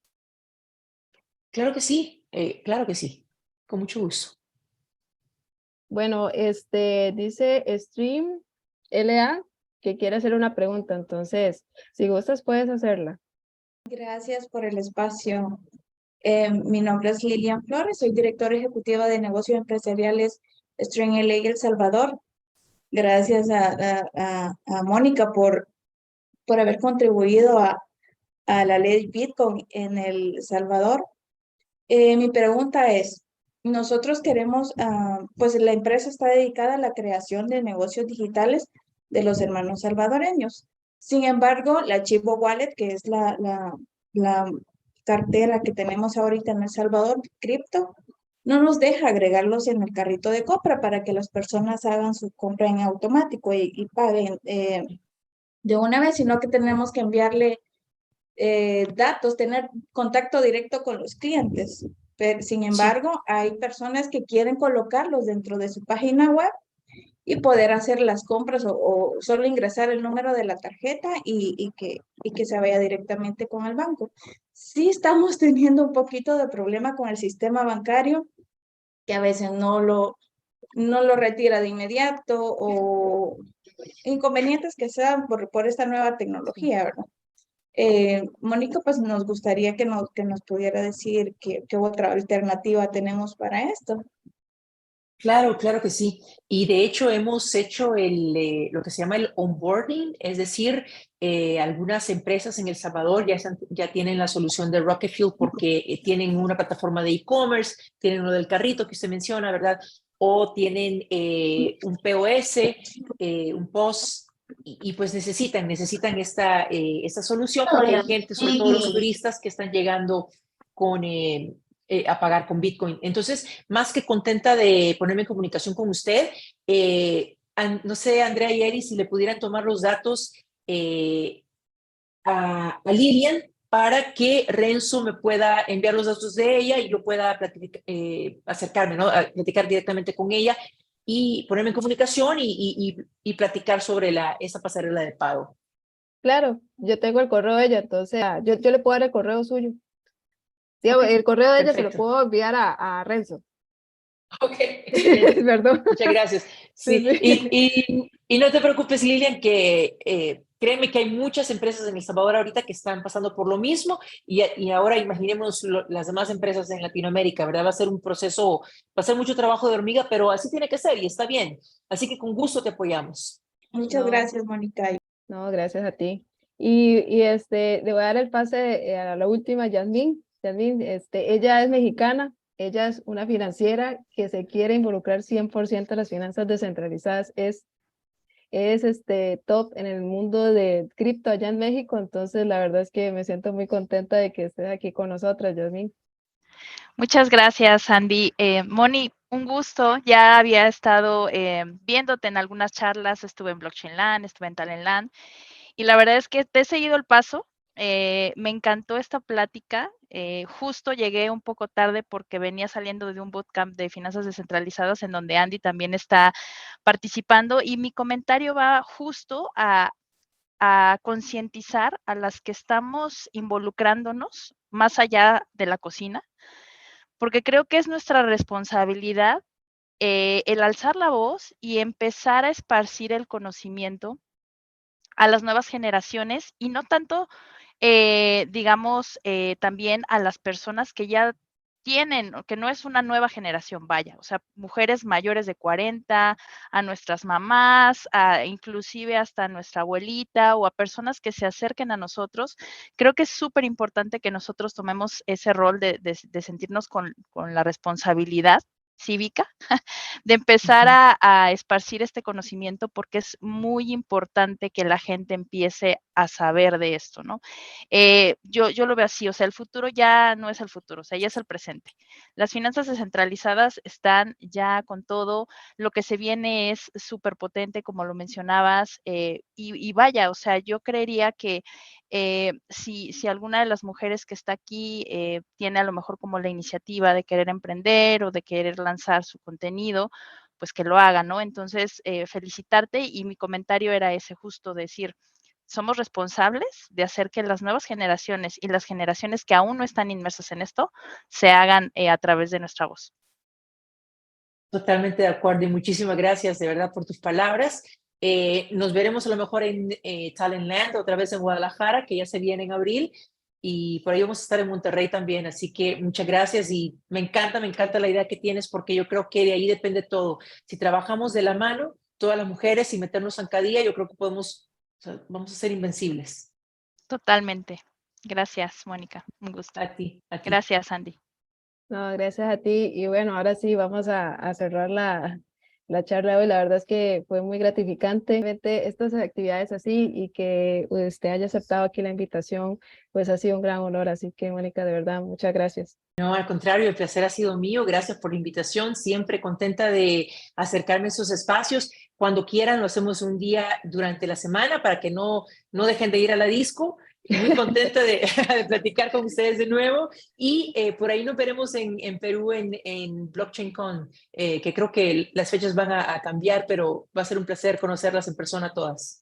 Claro que sí, con mucho gusto. Bueno, dice Stream LA que quiere hacer una pregunta, entonces, si gustas, puedes hacerla. Gracias por el espacio. Mi nombre es Lilian Flores, soy directora ejecutiva de negocios empresariales Stream LA El Salvador. Gracias a Mónica por haber contribuido a la ley Bitcoin en El Salvador. Mi pregunta es, nosotros queremos, pues la empresa está dedicada a la creación de negocios digitales de los hermanos salvadoreños. Sin embargo, la Chivo Wallet, que es la cartera que tenemos ahorita en El Salvador, cripto, no nos deja agregarlos en el carrito de compra para que las personas hagan su compra en automático y paguen de una vez, sino que tenemos que enviarle datos, tener contacto directo con los clientes. Pero, sin embargo, hay personas que quieren colocarlos dentro de su página web y poder hacer las compras o solo ingresar el número de la tarjeta y que se vaya directamente con el banco. Sí estamos teniendo un poquito de problema con el sistema bancario, que a veces no lo retira de inmediato o inconvenientes que sean por esta nueva tecnología, ¿verdad? Mónica, pues nos gustaría que nos pudiera decir qué otra alternativa tenemos para esto. Claro que sí. Y de hecho hemos hecho lo que se llama el onboarding, es decir, algunas empresas en El Salvador ya tienen la solución de Rocket Fuel porque tienen una plataforma de e-commerce, tienen uno del carrito que usted menciona, ¿verdad? O tienen un POS, un POS, y pues necesitan esta solución porque hay gente, sobre todo los turistas, que están llegando con... a pagar con Bitcoin. Entonces, más que contenta de ponerme en comunicación con usted, no sé, Andrea y Eri, si le pudieran tomar los datos a Lilian para que Renzo me pueda enviar los datos de ella y yo pueda acercarme, ¿no? A platicar directamente con ella y ponerme en comunicación y platicar sobre esa pasarela de pago. Claro, yo tengo el correo de ella, entonces yo le puedo dar el correo suyo. Sí, Okay, el correo de ella se lo perfecto. puedo enviar a Renzo. Ok, excelente. Perdón. Muchas gracias. Sí, Sí. y no te preocupes, Lilian, que créeme que hay muchas empresas en El Salvador ahorita que están pasando por lo mismo y ahora imaginemos las demás empresas en Latinoamérica, ¿verdad? Va a ser un proceso, va a ser mucho trabajo de hormiga, pero así tiene que ser y está bien. Así que con gusto te apoyamos. Muchas gracias, Mónica. No, gracias a ti. Y le voy a dar el pase a la última, Yasmín. Yasmín, ella es mexicana, ella es una financiera que se quiere involucrar 100% en las finanzas descentralizadas. Es top en el mundo de cripto allá en México, entonces la verdad es que me siento muy contenta de que estés aquí con nosotras, Yasmín. Muchas gracias, Andy. Moni, un gusto. Ya había estado viéndote en algunas charlas, estuve en Blockchain Land, estuve en Talent Land, y la verdad es que te he seguido el paso. Me encantó esta plática. Justo llegué un poco tarde porque venía saliendo de un bootcamp de finanzas descentralizadas en donde Andy también está participando, y mi comentario va justo a a concientizar a las que estamos involucrándonos más allá de la cocina, porque creo que es nuestra responsabilidad el alzar la voz y empezar a esparcir el conocimiento a las nuevas generaciones y no tanto, digamos, también a las personas que ya tienen, o que no es una nueva generación, vaya, o sea, mujeres mayores de 40, a nuestras mamás, a inclusive hasta a nuestra abuelita o a personas que se acerquen a nosotros. Creo que es súper importante que nosotros tomemos ese rol de sentirnos con la responsabilidad cívica de empezar Ujú. a esparcir este conocimiento porque es muy importante que la gente empiece a saber de esto, ¿no? Yo lo veo así, o sea, el futuro ya no es el futuro, o sea, ya es el presente. Las finanzas descentralizadas están ya con todo, lo que se viene es súper potente, como lo mencionabas, y vaya, o sea, yo creería que si alguna de las mujeres que está aquí tiene a lo mejor como la iniciativa de querer emprender o de querer lanzar su contenido, pues que lo haga, ¿no? Entonces, felicitarte y mi comentario era ese, justo decir, somos responsables de hacer que las nuevas generaciones y las generaciones que aún no están inmersas en esto se hagan a través de nuestra voz. Totalmente de acuerdo y muchísimas gracias de verdad por tus palabras. Nos veremos a lo mejor en Talentland, otra vez en Guadalajara, que ya se viene en abril, y por ahí vamos a estar en Monterrey también. Así que muchas gracias y me encanta la idea que tienes porque yo creo que de ahí depende todo. Si trabajamos de la mano, todas las mujeres, y meternos zancadilla, yo creo que podemos, o sea, vamos a ser invencibles. Totalmente. Gracias, Mónica. Un gusto. A ti, a ti. Gracias, Andy. No, gracias a ti. Y bueno, ahora sí vamos a cerrar la charla hoy. La verdad es que fue muy gratificante. Realmente estas actividades así y que usted haya aceptado aquí la invitación, pues ha sido un gran honor. Así que, Mónica, de verdad, muchas gracias. No, al contrario, el placer ha sido mío. Gracias por la invitación. Siempre contenta de acercarme a esos espacios. Cuando quieran, lo hacemos un día durante la semana para que no dejen de ir a la disco. Y muy contenta de platicar con ustedes de nuevo. Y por ahí nos veremos en Perú en Blockchain Con, que creo que las fechas van a cambiar, pero va a ser un placer conocerlas en persona todas.